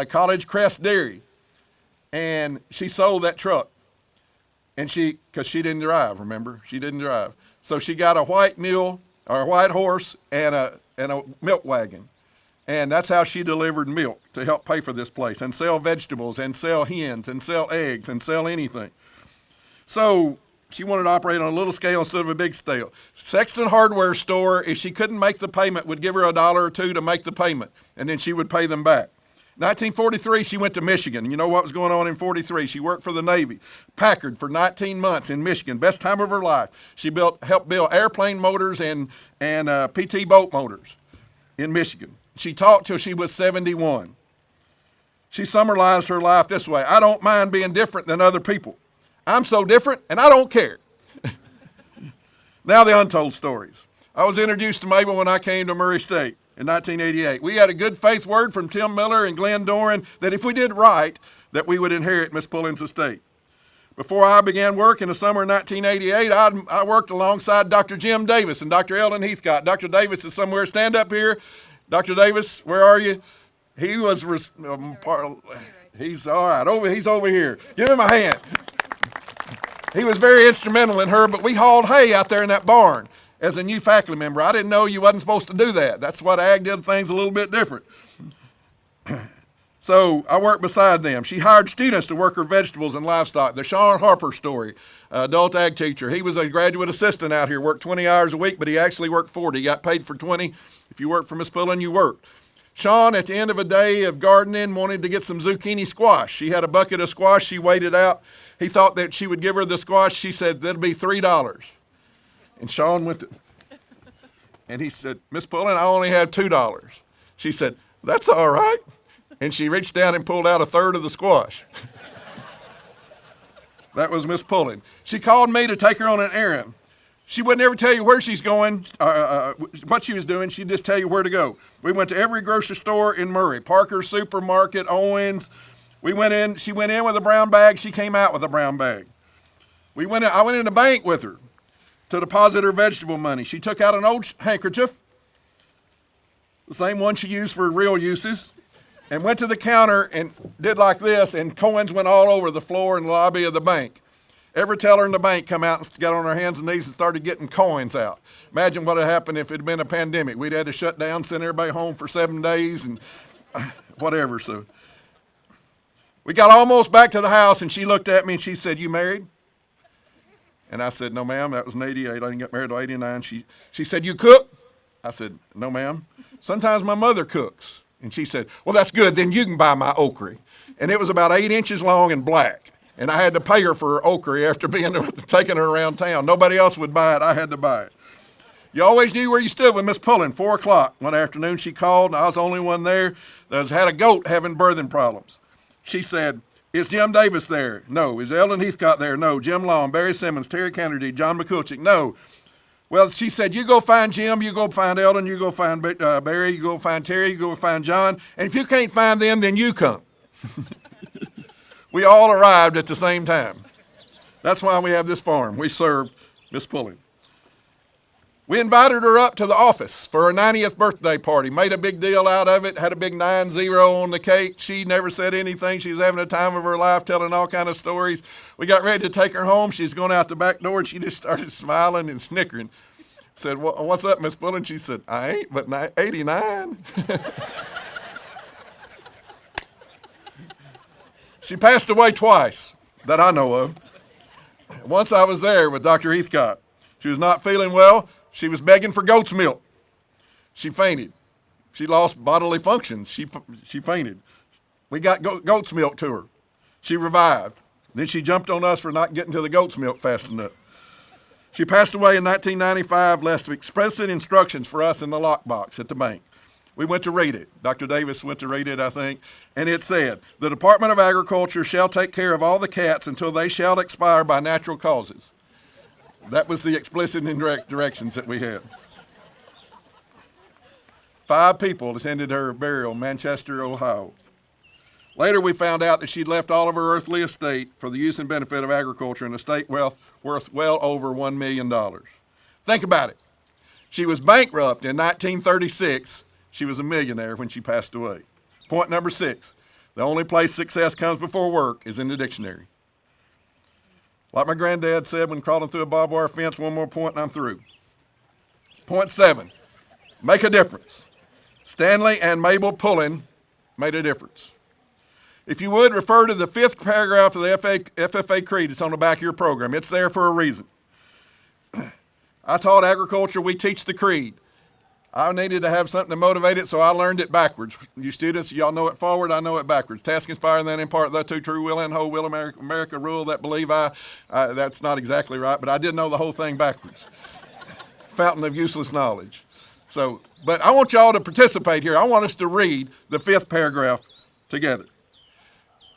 College Crest Dairy. And she sold that truck. And because she didn't drive, remember? She didn't drive. So she got a white mule, or a white horse, and a milk wagon. And that's how she delivered milk to help pay for this place, and sell vegetables, and sell hens, and sell eggs, and sell anything. So she wanted to operate on a little scale instead of a big scale. Sexton Hardware Store, if she couldn't make the payment, would give her $1 or $2 to make the payment, and then she would pay them back. 1943, she went to Michigan. You know what was going on in 43? She worked for the Navy, Packard, for 19 months in Michigan. Best time of her life. She helped build airplane motors and PT boat motors in Michigan. She taught till she was 71. She summarized her life this way: I don't mind being different than other people. I'm so different, and I don't care. Now the untold stories. I was introduced to Mabel when I came to Murray State in 1988. We had a good faith word from Tim Miller and Glenn Doran that if we did right, that we would inherit Miss Pullen's estate. Before I began work in the summer of 1988, I worked alongside Dr. Jim Davis and Dr. Eldon Heathcott. Dr. Davis is somewhere. Stand up here. Dr. Davis, where are you? He was, he's all right. He's over here. Give him a hand. He was very instrumental in her, but we hauled hay out there in that barn. As a new faculty member, I didn't know you wasn't supposed to do that. That's what ag did things a little bit different. So I worked beside them. She hired students to work her vegetables and livestock. The Sean Harper story, adult ag teacher. He was a graduate assistant out here, worked 20 hours a week, but he actually worked 40. He got paid for 20. If you worked for Miss Pullen, you worked. Sean, at the end of a day of gardening, wanted to get some zucchini squash. She had a bucket of squash. She weighed it out. He thought that she would give her the squash. She said, that'll be $3. And Sean went to, and he said, Miss Pullen, I only have $2. She said, that's all right. And she reached down and pulled out a third of the squash. That was Miss Pullen. She called me to take her on an errand. She wouldn't ever tell you where she's going, what she was doing. She'd just tell you where to go. We went to every grocery store in Murray, Parker's Supermarket, Owens. We went in. She went in with a brown bag. She came out with a brown bag. I went in the bank with her to deposit her vegetable money. She took out an old handkerchief, the same one she used for real uses, and went to the counter and did like this, and coins went all over the floor in the lobby of the bank. Every teller in the bank come out and got on their hands and knees and started getting coins out. Imagine what had happened if it had been a pandemic. We'd had to shut down, send everybody home for 7 days and whatever. So we got almost back to the house, and she looked at me and she said, you married? And I said, no, ma'am, that was in 88. I didn't get married till 89. She said, you cook? I said, no, ma'am. Sometimes my mother cooks. And she said, well, that's good. Then you can buy my okra. And it was about 8 inches long and black. And I had to pay her for her okra after taking her around town. Nobody else would buy it. I had to buy it. You always knew where you stood with Miss Pullen. 4 o'clock one afternoon she called, and I was the only one there that had a goat having birthing problems. She said, is Jim Davis there? No. Is Eldon Heathcott there? No. Jim Long, Barry Simmons, Terry Kennedy, John McCulchick? No. Well, she said, you go find Jim, you go find Eldon, you go find Barry, you go find Terry, you go find John, and if you can't find them, then you come. We all arrived at the same time. That's why we have this farm. We served Miss Pullen. We invited her up to the office for her 90th birthday party, made a big deal out of it, had a big 90 on the cake. She never said anything. She was having a time of her life, telling all kind of stories. We got ready to take her home. She's going out the back door, and she just started smiling and snickering. Said, well, what's up, Miss Pullen? She said, I ain't but 89. She passed away twice that I know of. Once I was there with Dr. Heathcott. She was not feeling well. She was begging for goat's milk. She fainted. She lost bodily functions. She fainted. We got goat's milk to her. She revived. Then she jumped on us for not getting to the goat's milk fast enough. She passed away in 1995, left explicit instructions for us in the lockbox at the bank. We went to read it. Dr. Davis went to read it, I think, and it said, the Department of Agriculture shall take care of all the cats until they shall expire by natural causes. That was the explicit directions that we had. 5 people attended her burial in Manchester, Ohio. Later, we found out that she'd left all of her earthly estate for the use and benefit of agriculture, an estate worth well over $1 million. Think about it. She was bankrupt in 1936. She was a millionaire when she passed away. Point number 6, the only place success comes before work is in the dictionary. Like my granddad said when crawling through a barbed wire fence, one more point and I'm through. Point 7, make a difference. Stanley and Mabel Pullen made a difference. If you would, refer to the 5th paragraph of the FFA Creed. It's on the back of your program. It's there for a reason. I taught agriculture. We teach the Creed. I needed to have something to motivate it, so I learned it backwards. You students, y'all know it forward, I know it backwards. Task, inspire, and then impart the two true will and whole will America rule that believe that's not exactly right, but I did know the whole thing backwards. Fountain of useless knowledge. So, but I want y'all to participate here. I want us to read the 5th paragraph together.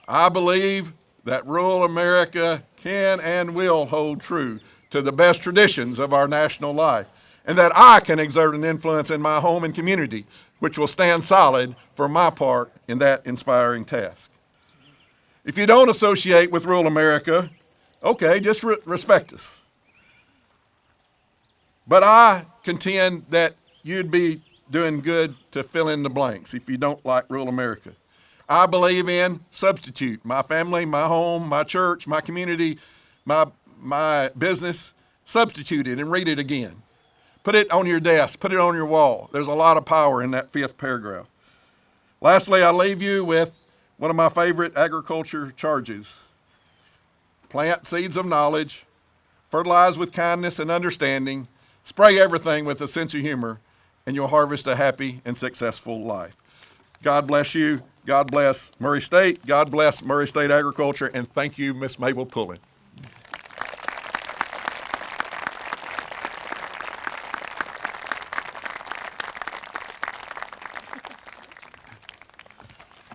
I believe that rural America can and will hold true to the best traditions of our national life, and that I can exert an influence in my home and community, which will stand solid for my part in that inspiring task. If you don't associate with rural America, okay, just respect us. But I contend that you'd be doing good to fill in the blanks if you don't like rural America. I believe in substitute. My family, my home, my church, my community, my business, substitute it and read it again. Put it on your desk, put it on your wall. There's a lot of power in that 5th paragraph. Lastly, I leave you with one of my favorite agriculture charges. Plant seeds of knowledge, fertilize with kindness and understanding, spray everything with a sense of humor, and you'll harvest a happy and successful life. God bless you. God bless Murray State. God bless Murray State Agriculture. And thank you, Miss Mabel Pullen.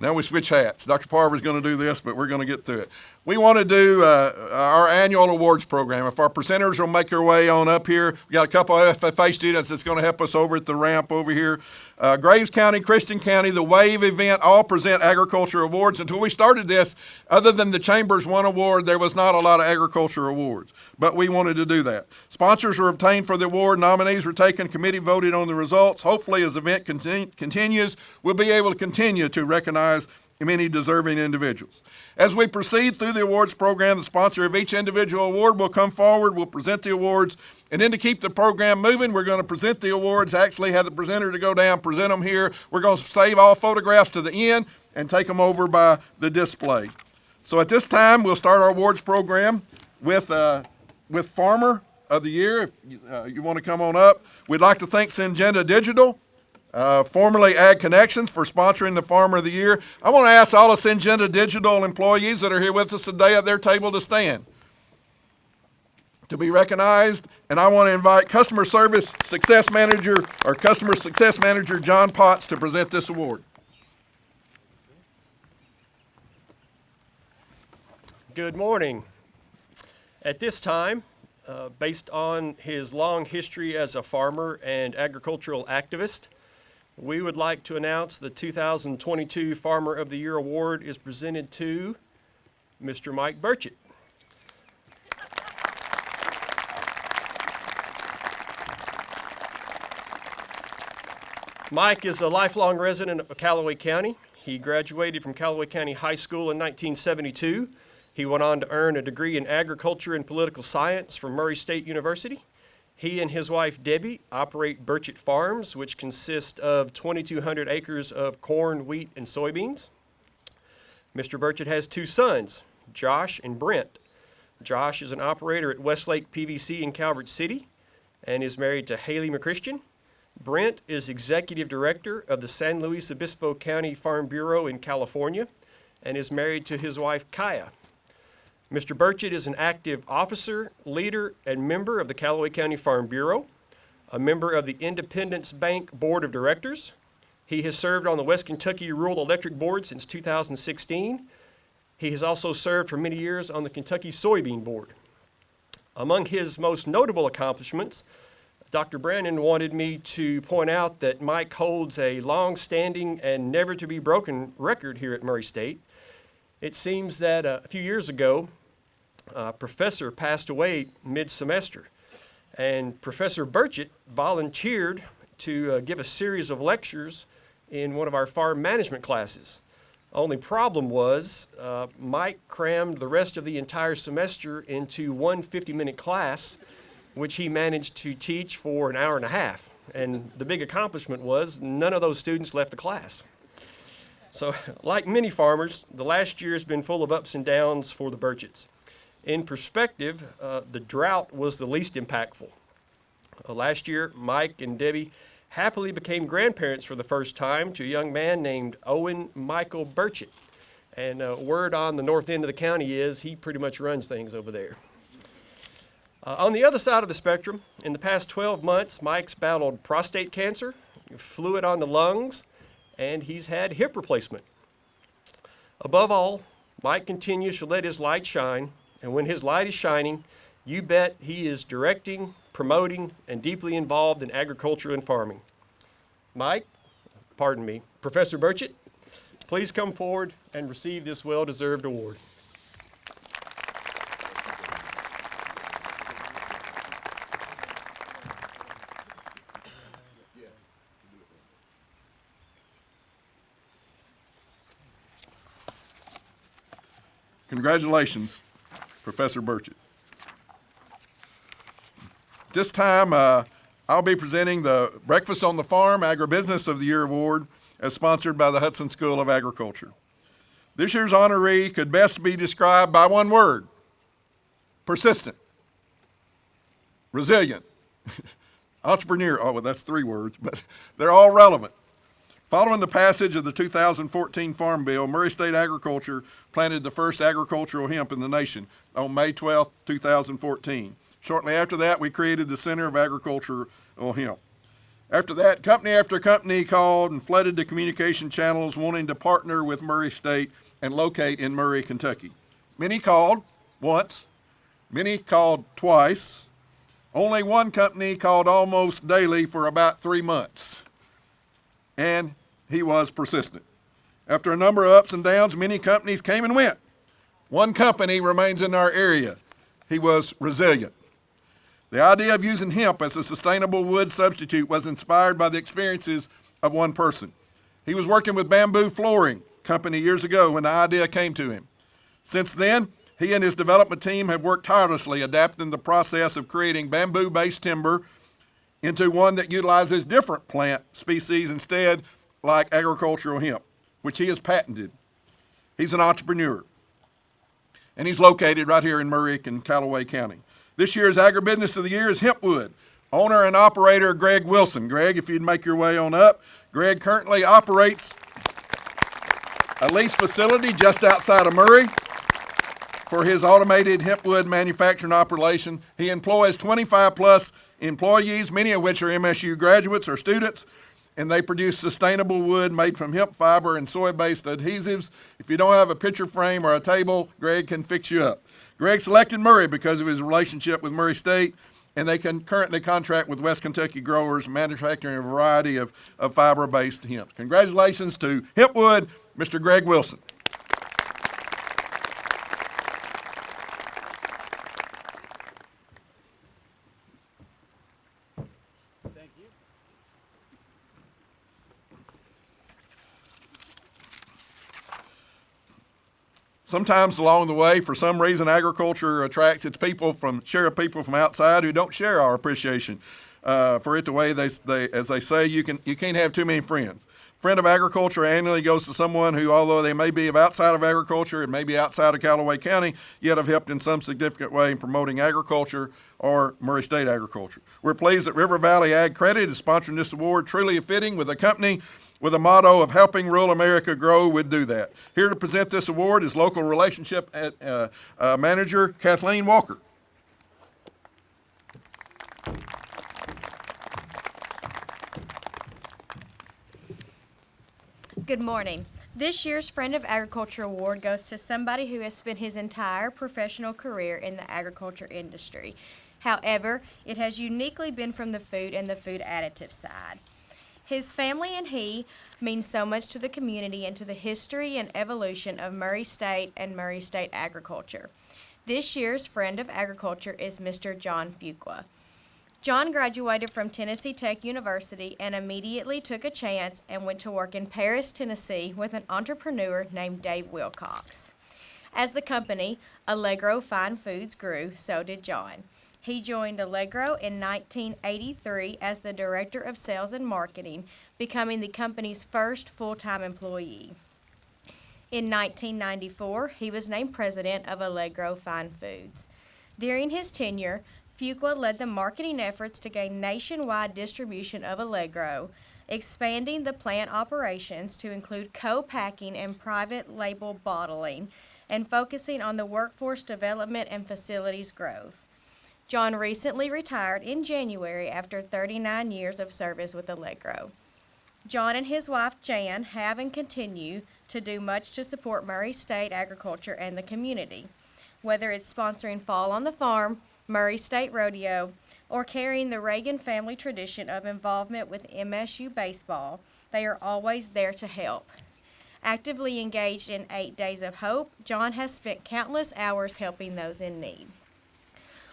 Now we switch hats. Dr. Parver's going to do this, but we're going to get through it. We want to do our annual awards program. If our presenters will make their way on up here, we got a couple of FFA students that's going to help us over at the ramp over here. Graves County, Christian County, the WAVE event all present agriculture awards. Until we started this, other than the Chamber's one award, there was not a lot of agriculture awards. But we wanted to do that. Sponsors were obtained for the award. Nominees were taken. Committee voted on the results. Hopefully, as the event continues, we'll be able to continue to recognize many deserving individuals. As we proceed through the awards program, the sponsor of each individual award will come forward, we'll present the awards, and then to keep the program moving, we're going to present the awards, actually have the presenter to go down, present them here. We're going to save all photographs to the end and take them over by the display. So at this time, we'll start our awards program with Farmer of the Year. If you want to come on up. We'd like to thank Syngenta Digital, formerly Ag Connections, for sponsoring the Farmer of the Year. I want to ask all the Syngenta Digital employees that are here with us today at their table to stand to be recognized. And I want to invite Customer Success Manager John Potts to present this award. Good morning. At this time, based on his long history as a farmer and agricultural activist, we would like to announce the 2022 Farmer of the Year Award is presented to Mr. Mike Burchett. Mike is a lifelong resident of Calloway County. He graduated from Calloway County High School in 1972. He went on to earn a degree in agriculture and political science from Murray State University. He and his wife, Debbie, operate Burchett Farms, which consist of 2,200 acres of corn, wheat, and soybeans. Mr. Burchett has two sons, Josh and Brent. Josh is an operator at Westlake PVC in Calvert City and is married to Haley McChristian. Brent is executive director of the San Luis Obispo County Farm Bureau in California and is married to his wife, Kaya. Mr. Burchett is an active officer, leader, and member of the Calloway County Farm Bureau, a member of the Independence Bank Board of Directors. He has served on the West Kentucky Rural Electric Board since 2016. He has also served for many years on the Kentucky Soybean Board. Among his most notable accomplishments, Dr. Brannon wanted me to point out that Mike holds a long-standing and never-to-be-broken record here at Murray State. It seems that a few years ago, a professor passed away mid-semester, and Professor Burchett volunteered to give a series of lectures in one of our farm management classes. Only problem was Mike crammed the rest of the entire semester into one 50-minute class, which he managed to teach for an hour and a half. And the big accomplishment was none of those students left the class. So like many farmers, the last year has been full of ups and downs for the Burchetts. In perspective, the drought was the least impactful. Last year, Mike and Debbie happily became grandparents for the first time to a young man named Owen Michael Burchett. And word on the north end of the county is he pretty much runs things over there. On the other side of the spectrum, in the past 12 months, Mike's battled prostate cancer, fluid on the lungs, and he's had hip replacement. Above all, Mike continues to let his light shine, and when his light is shining, you bet he is directing, promoting, and deeply involved in agriculture and farming. Mike, pardon me, Professor Burchett, please come forward and receive this well-deserved award. Congratulations, Professor Burchett. This time, I'll be presenting the Breakfast on the Farm Agribusiness of the Year Award as sponsored by the Hutson School of Agriculture. This year's honoree could best be described by one word: persistent, resilient, entrepreneur. Oh, well, that's 3 words, but they're all relevant. Following the passage of the 2014 Farm Bill, Murray State Agriculture planted the first agricultural hemp in the nation on May 12, 2014. Shortly after that, we created the Center of Agricultural Hemp. After that, company after company called and flooded the communication channels wanting to partner with Murray State and locate in Murray, Kentucky. Many called once, many called twice. Only one company called almost daily for about 3 months. And he was persistent. After a number of ups and downs, many companies came and went. One company remains in our area. He was resilient. The idea of using hemp as a sustainable wood substitute was inspired by the experiences of one person. He was working with Bamboo Flooring Company years ago when the idea came to him. Since then, he and his development team have worked tirelessly adapting the process of creating bamboo-based timber into one that utilizes different plant species instead, like agricultural hemp, which he has patented. He's an entrepreneur, and he's located right here in Murray-Calloway County. This year's Agribusiness of the Year is Hempwood. Owner and operator Greg Wilson. Greg, if you'd make your way on up. Greg currently operates a leased facility just outside of Murray for his automated hempwood manufacturing operation. He employs 25 plus employees, many of which are MSU graduates or students, and they produce sustainable wood made from hemp fiber and soy-based adhesives. If you don't have a picture frame or a table, Greg can fix you up. Greg selected Murray because of his relationship with Murray State, and they can currently contract with West Kentucky growers manufacturing a variety of fiber-based hemp. Congratulations to Hempwood, Mr. Greg Wilson. Thank you. Sometimes along the way, for some reason, agriculture attracts its people from outside who don't share our appreciation for it. The way as they say, you can't have too many friends. Friend of Agriculture annually goes to someone who, although they may be outside of agriculture and maybe outside of Calloway County, yet have helped in some significant way in promoting agriculture or Murray State agriculture. We're pleased that River Valley Ag Credit is sponsoring this award, truly fitting with a company with a motto of helping rural America grow would do that. Here to present this award is local relationship manager Kathleen Walker. Good morning. This year's Friend of Agriculture Award goes to somebody who has spent his entire professional career in the agriculture industry. However, it has uniquely been from the food and the food additive side. His family and he mean so much to the community and to the history and evolution of Murray State and Murray State agriculture. This year's Friend of Agriculture is Mr. John Fuqua. John graduated from Tennessee Tech University and immediately took a chance and went to work in Paris, Tennessee with an entrepreneur named Dave Wilcox. As the company, Allegro Fine Foods, grew, so did John. He joined Allegro in 1983 as the Director of Sales and Marketing, becoming the company's first full-time employee. In 1994, he was named President of Allegro Fine Foods. During his tenure, Fuqua led the marketing efforts to gain nationwide distribution of Allegro, expanding the plant operations to include co-packing and private label bottling, and focusing on the workforce development and facilities growth. John recently retired in January after 39 years of service with Allegro. John and his wife Jan have and continue to do much to support Murray State agriculture and the community. Whether it's sponsoring Fall on the Farm, Murray State Rodeo, or carrying the Reagan family tradition of involvement with MSU baseball, they are always there to help. Actively engaged in 8 Days of Hope, John has spent countless hours helping those in need.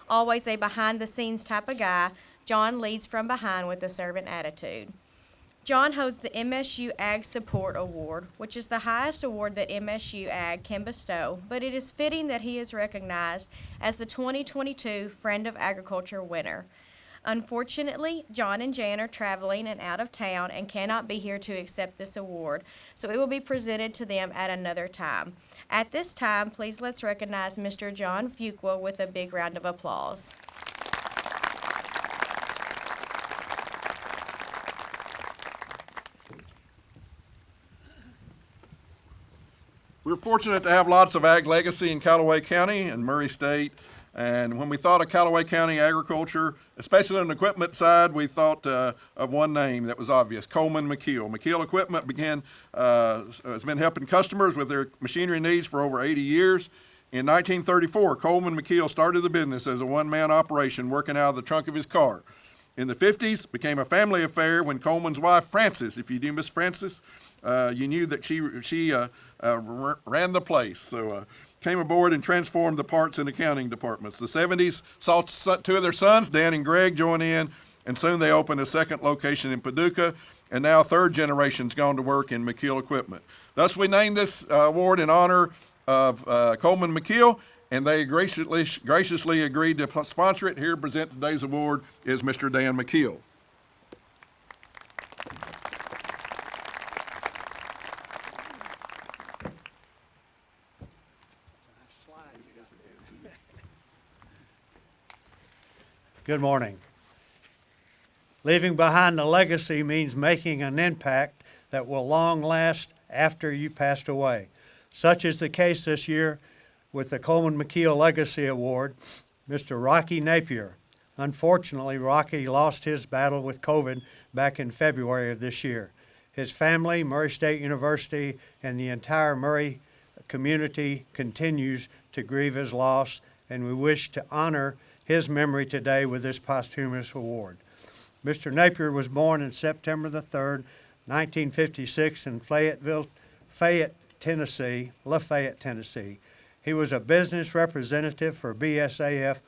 Always a behind-the-scenes type of guy, John leads from behind with a servant attitude. John holds the MSU Ag Support Award, which is the highest award that MSU Ag can bestow, but it is fitting that he is recognized as the 2022 Friend of Agriculture winner. Unfortunately, John and Jan are traveling and out of town and cannot be here to accept this award, so it will be presented to them at another time. At this time, please let's recognize Mr. John Fuqua with a big round of applause. We're fortunate to have lots of ag legacy in Callaway County and Murray State. And when we thought of Callaway County agriculture, especially on the equipment side, we thought of one name that was obvious, Coleman McKeel. McKeel Equipment has been helping customers with their machinery needs for over 80 years. In 1934, Coleman McKeel started the business as a one-man operation working out of the trunk of his car. In the 50s, became a family affair when Coleman's wife, Frances, if you knew Miss Frances, you knew that she ran the place. So came aboard and transformed the parts and accounting departments. The 70s saw two of their sons, Dan and Greg, join in, and soon they opened a second location in Paducah, and now third generation's gone to work in McKeel Equipment. Thus, we named this award in honor of Coleman McKeel, and they graciously agreed to sponsor it. Here to present today's award is Mr. Dan McKeel. Good morning. Leaving behind a legacy means making an impact that will long last after you passed away. Such is the case this year with the Coleman McKeel Legacy Award, Mr. Rocky Napier. Unfortunately, Rocky lost his battle with COVID back in February of this year. His family, Murray State University, and the entire Murray community continues to grieve his loss, and we wish to honor his memory today with this posthumous award. Mr. Napier was born on September the 3rd, 1956 in Lafayette, Tennessee. He was a business representative for BASF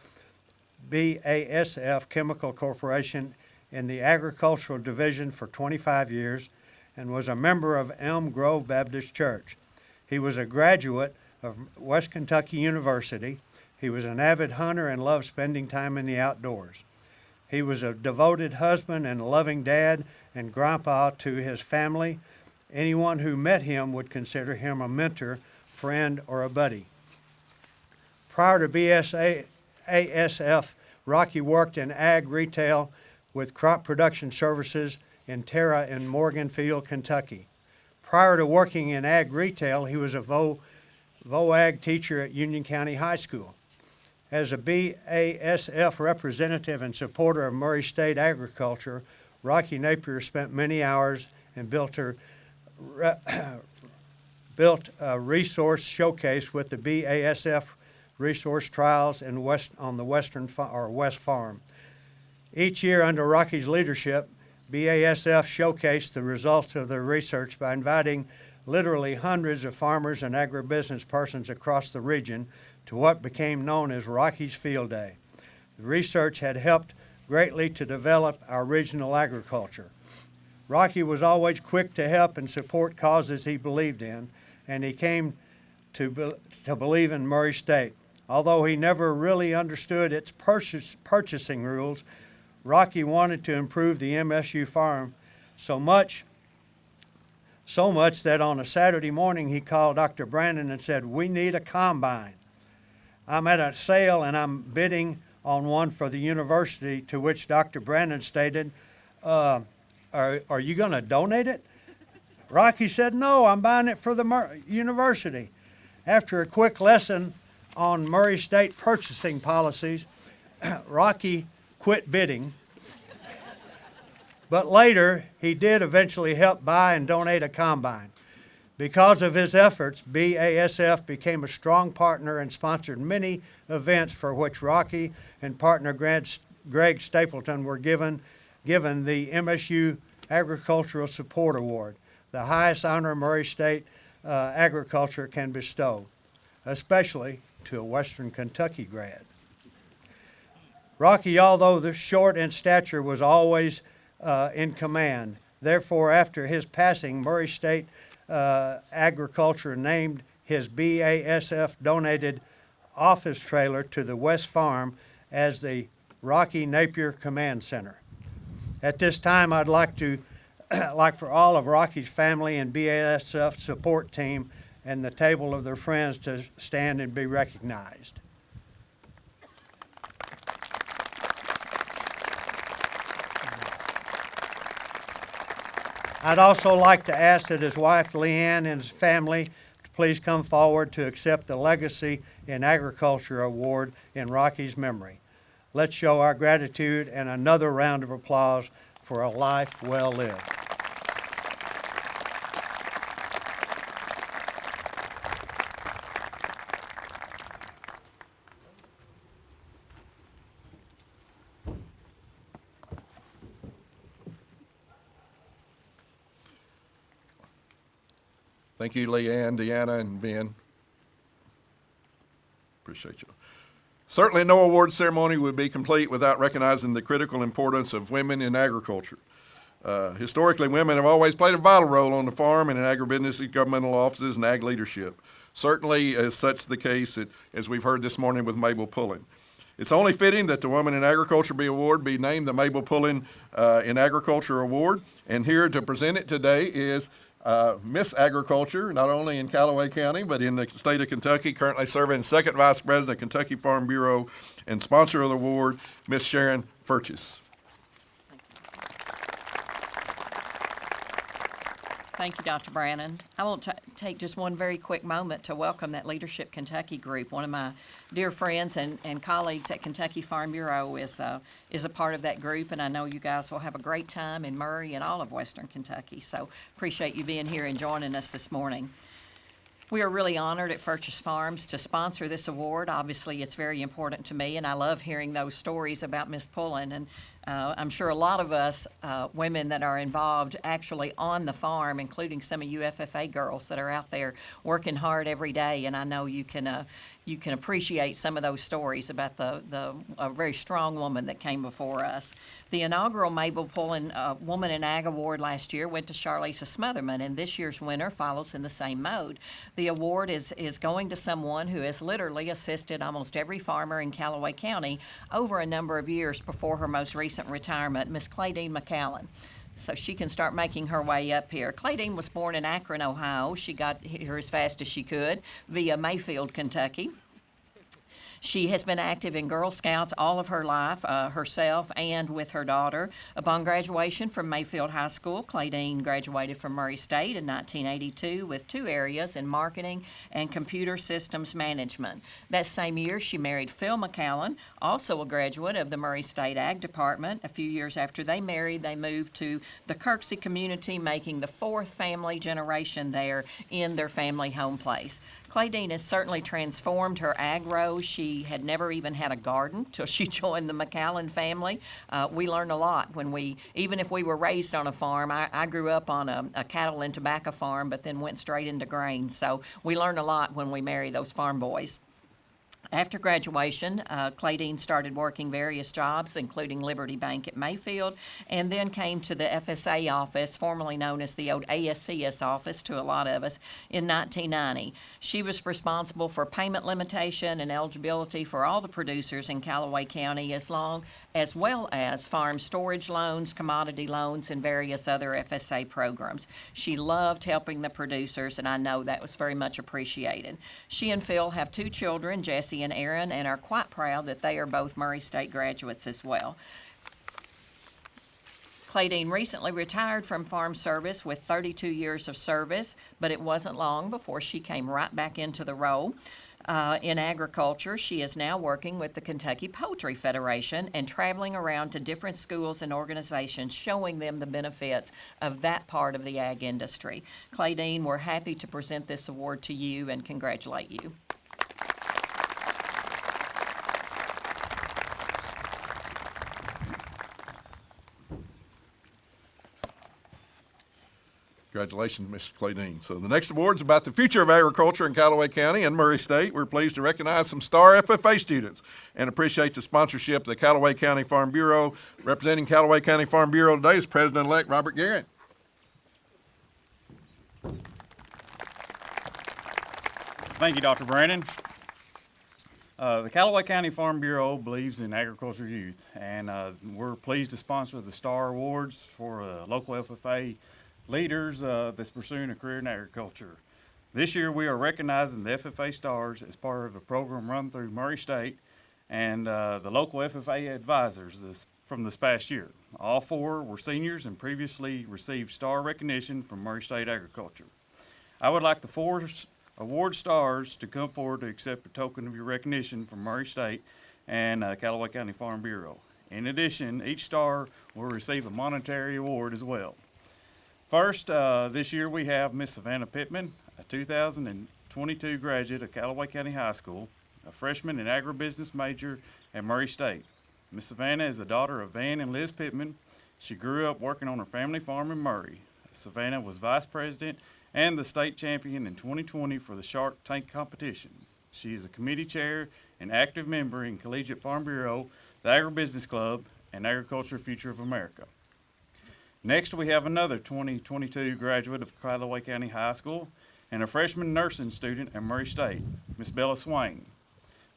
Chemical Corporation in the agricultural division for 25 years and was a member of Elm Grove Baptist Church. He was a graduate of West Kentucky University. He was an avid hunter and loved spending time in the outdoors. He was a devoted husband and a loving dad and grandpa to his family. Anyone who met him would consider him a mentor, friend, or a buddy. Prior to BASF, Rocky worked in ag retail with crop production services in Terra in Morganfield, Kentucky. Prior to working in ag retail, he was a VOAG teacher at Union County High School. As a BASF representative and supporter of Murray State Agriculture, Rocky Napier spent many hours and built a resource showcase with the BASF resource trials on the West Farm. Each year under Rocky's leadership, BASF showcased the results of their research by inviting literally hundreds of farmers and agribusiness persons across the region to what became known as Rocky's Field Day. The research had helped greatly to develop our regional agriculture. Rocky was always quick to help and support causes he believed in, and he came to believe in Murray State. Although he never really understood its purchasing rules, Rocky wanted to improve the MSU farm so much that on a Saturday morning he called Dr. Brannon and said, "We need a combine. I'm at a sale and I'm bidding on one for the university," to which Dr. Brannon stated, are you going to donate it? Rocky said, "No, I'm buying it for the university." After a quick lesson on Murray State purchasing policies, Rocky quit bidding. But later, he did eventually help buy and donate a combine. Because of his efforts, BASF became a strong partner and sponsored many events for which Rocky and partner Greg Stapleton were given the MSU Agricultural Support Award, the highest honor Murray State agriculture can bestow, especially to a Western Kentucky grad. Rocky, although short in stature, was always in command. Therefore, after his passing, Murray State Agriculture named his BASF donated office trailer to the West Farm as the Rocky Napier Command Center. At this time, I'd like for all of Rocky's family and BASF support team and the table of their friends to stand and be recognized. I'd also like to ask that his wife Leanne and his family to please come forward to accept the Legacy in Agriculture Award in Rocky's memory. Let's show our gratitude and another round of applause for a life well lived. Thank you, Leanne, Deanna, and Ben. Appreciate you. Certainly no award ceremony would be complete without recognizing the critical importance of women in agriculture. Historically, women have always played a vital role on the farm and in agribusiness, governmental offices, and ag leadership. Certainly is such the case as we've heard this morning with Mabel Pullen. It's only fitting that the Woman in Agriculture Award be named the Mabel Pullen in Agriculture Award. And here to present it today is Miss Agriculture, not only in Calloway County, but in the state of Kentucky, currently serving second vice president of Kentucky Farm Bureau and sponsor of the award, Miss Sharon Furches. Thank you, Dr. Brannon. I want to take just one very quick moment to welcome that Leadership Kentucky group. One of my dear friends and colleagues at Kentucky Farm Bureau is a part of that group, and I know you guys will have a great time in Murray and all of Western Kentucky. So appreciate you being here and joining us this morning. We are really honored at Furches Farms to sponsor this award. Obviously, it's very important to me, and I love hearing those stories about Miss Pullen. And I'm sure a lot of us women that are involved actually on the farm, including some of you FFA girls that are out there working hard every day, and I know you can appreciate some of those stories about the very strong woman that came before us. The inaugural Mabel Pullen Woman in Ag Award last year went to Charlisa Smotherman, and this year's winner follows in the same mode. The award is going to someone who has literally assisted almost every farmer in Calloway County over a number of years before her most recent retirement, Miss Claydine McCallan. So she can start making her way up here. Claydine was born in Akron, Ohio. She got here as fast as she could via Mayfield, Kentucky. She has been active in Girl Scouts all of her life, herself and with her daughter. Upon graduation from Mayfield High School, Claydine graduated from Murray State in 1982 with 2 areas in marketing and computer systems management. That same year, she married Phil McCallan, also a graduate of the Murray State Ag Department. A few years after they married, they moved to the Kirksey community, making the 4th family generation there in their family home place. Claydine has certainly transformed her agro. She had never even had a garden till she joined the McCallan family. We learn a lot even if we were raised on a farm. I grew up on a cattle and tobacco farm, but then went straight into grain. So we learn a lot when we marry those farm boys. After graduation, Claydine started working various jobs, including Liberty Bank at Mayfield, and then came to the FSA office, formerly known as the old ASCS office to a lot of us, in 1990. She was responsible for payment limitation and eligibility for all the producers in Calloway County, as well as farm storage loans, commodity loans, and various other FSA programs. She loved helping the producers, and I know that was very much appreciated. She and Phil have 2 children, Jesse and Aaron, and are quite proud that they are both Murray State graduates as well. Claydine recently retired from farm service with 32 years of service, but it wasn't long before she came right back into the role. In agriculture, she is now working with the Kentucky Poultry Federation and traveling around to different schools and organizations, showing them the benefits of that part of the ag industry. Claydine, we're happy to present this award to you and congratulate you. Congratulations, Ms. Claydine. So the next award is about the future of agriculture in Calloway County and Murray State. We're pleased to recognize some star FFA students and appreciate the sponsorship of the Calloway County Farm Bureau. Representing Calloway County Farm Bureau today is President-elect Robert Garrett. Thank you, Dr. Brannon. The Calloway County Farm Bureau believes in agriculture youth, and we're pleased to sponsor the Star Awards for local FFA leaders that's pursuing a career in agriculture. This year we are recognizing the FFA Stars as part of a program run through Murray State and the local FFA advisors from this past year. All 4 were seniors and previously received star recognition from Murray State Agriculture. I would like the 4 award stars to come forward to accept a token of your recognition from Murray State and Calloway County Farm Bureau. In addition, each star will receive a monetary award as well. First, this year we have Miss Savannah Pittman, a 2022 graduate of Calloway County High School, a freshman and agribusiness major at Murray State. Miss Savannah is the daughter of Van and Liz Pittman. She grew up working on her family farm in Murray. Savannah was vice president and the state champion in 2020 for the Shark Tank competition. She is a committee chair and active member in Collegiate Farm Bureau, the Agribusiness Club, and Agriculture Future of America. Next, we have another 2022 graduate of Calloway County High School and a freshman nursing student at Murray State, Miss Bella Swain.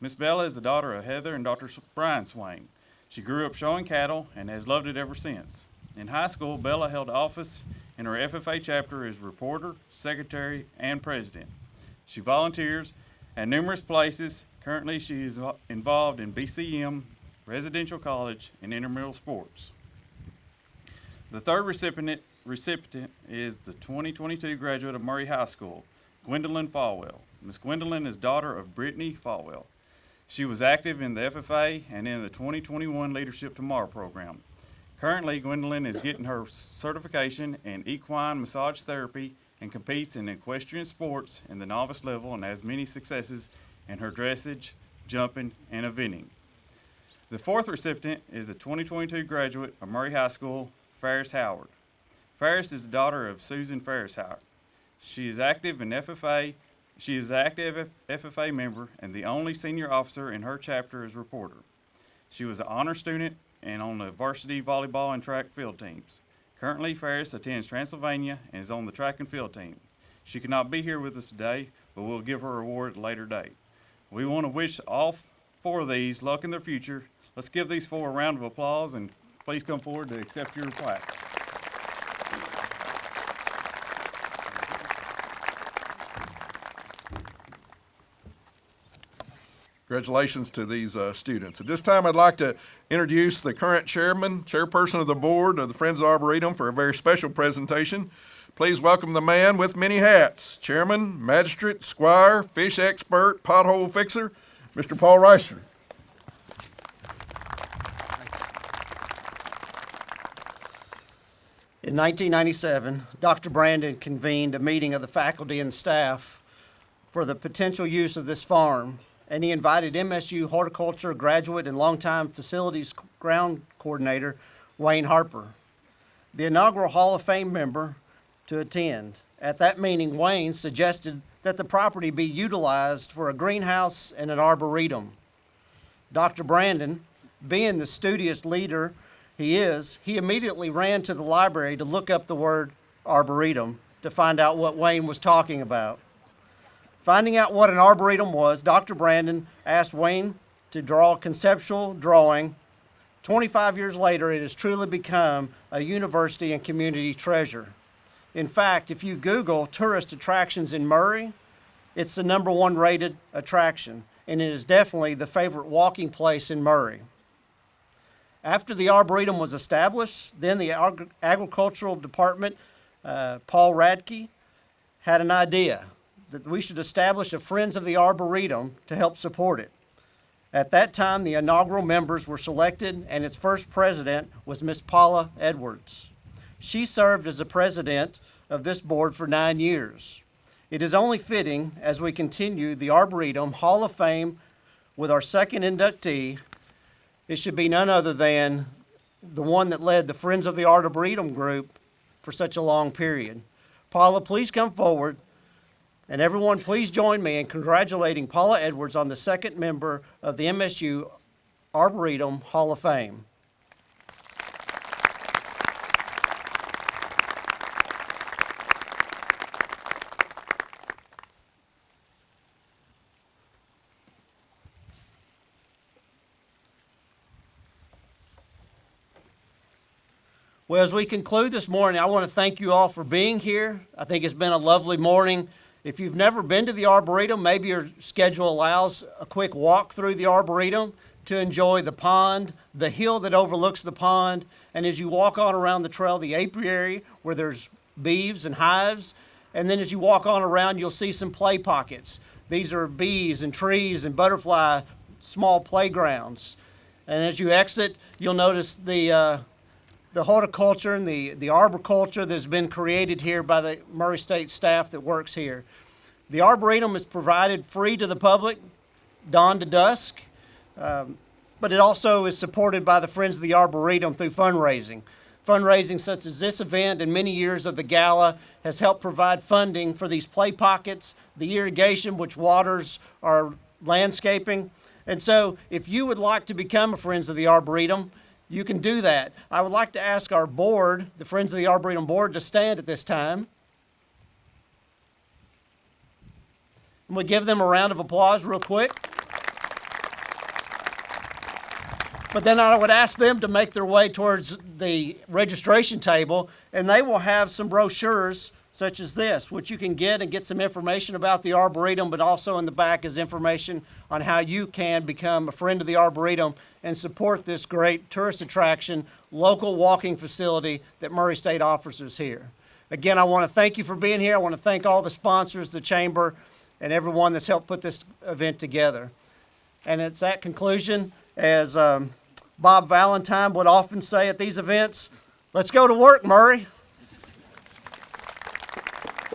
Miss Bella is the daughter of Heather and Dr. Brian Swain. She grew up showing cattle and has loved it ever since. In high school, Bella held office in her FFA chapter as reporter, secretary, and president. She volunteers at numerous places. Currently, she is involved in BCM, residential college, and intramural sports. The third recipient is the 2022 graduate of Murray High School, Gwendolyn Falwell. Miss Gwendolyn is daughter of Brittany Falwell. She was active in the FFA and in the 2021 Leadership Tomorrow program. Currently, Gwendolyn is getting her certification in equine massage therapy and competes in equestrian sports in the novice level and has many successes in her dressage, jumping, and eventing. The fourth recipient is a 2022 graduate of Murray High School, Ferris Howard. Ferris is the daughter of Susan Ferris Howard. She is active in FFA. She is an active FFA member and the only senior officer in her chapter as reporter. She was an honor student and on the varsity volleyball and track field teams. Currently, Ferris attends Transylvania and is on the track and field team. She could not be here with us today, but we'll give her an award at a later date. We want to wish all 4 of these luck in their future. Let's give these 4 a round of applause and please come forward to accept your plaque. Congratulations to these students. At this time, I'd like to introduce the current chairperson of the board of the Friends of the Arboretum for a very special presentation. Please welcome the man with many hats, chairman, magistrate, squire, fish expert, pothole fixer, Mr. Paul Reister. In 1997, Dr. Brannon convened a meeting of the faculty and staff for the potential use of this farm, and he invited MSU horticulture graduate and longtime facilities ground coordinator Wayne Harper, the inaugural Hall of Fame member, to attend. At that meeting, Wayne suggested that the property be utilized for a greenhouse and an arboretum. Dr. Brannon, being the studious leader he immediately ran to the library to look up the word arboretum to find out what Wayne was talking about. Finding out what an arboretum was, Dr. Brannon asked Wayne to draw a conceptual drawing. 25 years later, it has truly become a university and community treasure. In fact, if you Google tourist attractions in Murray, it's the #1 rated attraction, and it is definitely the favorite walking place in Murray. After the Arboretum was established, then the Agricultural Department, Paul Radke, had an idea that we should establish a Friends of the Arboretum to help support it. At that time, the inaugural members were selected, and its first president was Miss Paula Edwards. She served as the president of this board for 9 years. It is only fitting, as we continue the Arboretum Hall of Fame with our second inductee, it should be none other than the one that led the Friends of the Arboretum group for such a long period. Paula, please come forward. And everyone, please join me in congratulating Paula Edwards on the second member of the MSU Arboretum Hall of Fame. Well, as we conclude this morning, I want to thank you all for being here. I think it's been a lovely morning. If you've never been to the Arboretum, maybe your schedule allows a quick walk through the Arboretum to enjoy the pond, the hill that overlooks the pond, and as you walk on around the trail, the apiary where there's beeves and hives, and then as you walk on around, you'll see some play pockets. These are bees and trees and butterfly small playgrounds. And as you exit, you'll notice the horticulture and the arboriculture that's been created here by the Murray State staff that works here. The Arboretum is provided free to the public, dawn to dusk, but it also is supported by the Friends of the Arboretum through fundraising. Fundraising such as this event and many years of the gala has helped provide funding for these play pockets, the irrigation which waters our landscaping. And so if you would like to become a Friends of the Arboretum, you can do that. I would like to ask our board, the Friends of the Arboretum board, to stand at this time. And we'll give them a round of applause real quick. But then I would ask them to make their way towards the registration table, and they will have some brochures such as this, which you can get and get some information about the Arboretum, but also in the back is information on how you can become a friend of the Arboretum and support this great tourist attraction, local walking facility that Murray State offers us here. Again, I want to thank you for being here. I want to thank all the sponsors, the Chamber, and everyone that's helped put this event together. And it's that conclusion, as Bob Valentine would often say at these events, let's go to work, Murray.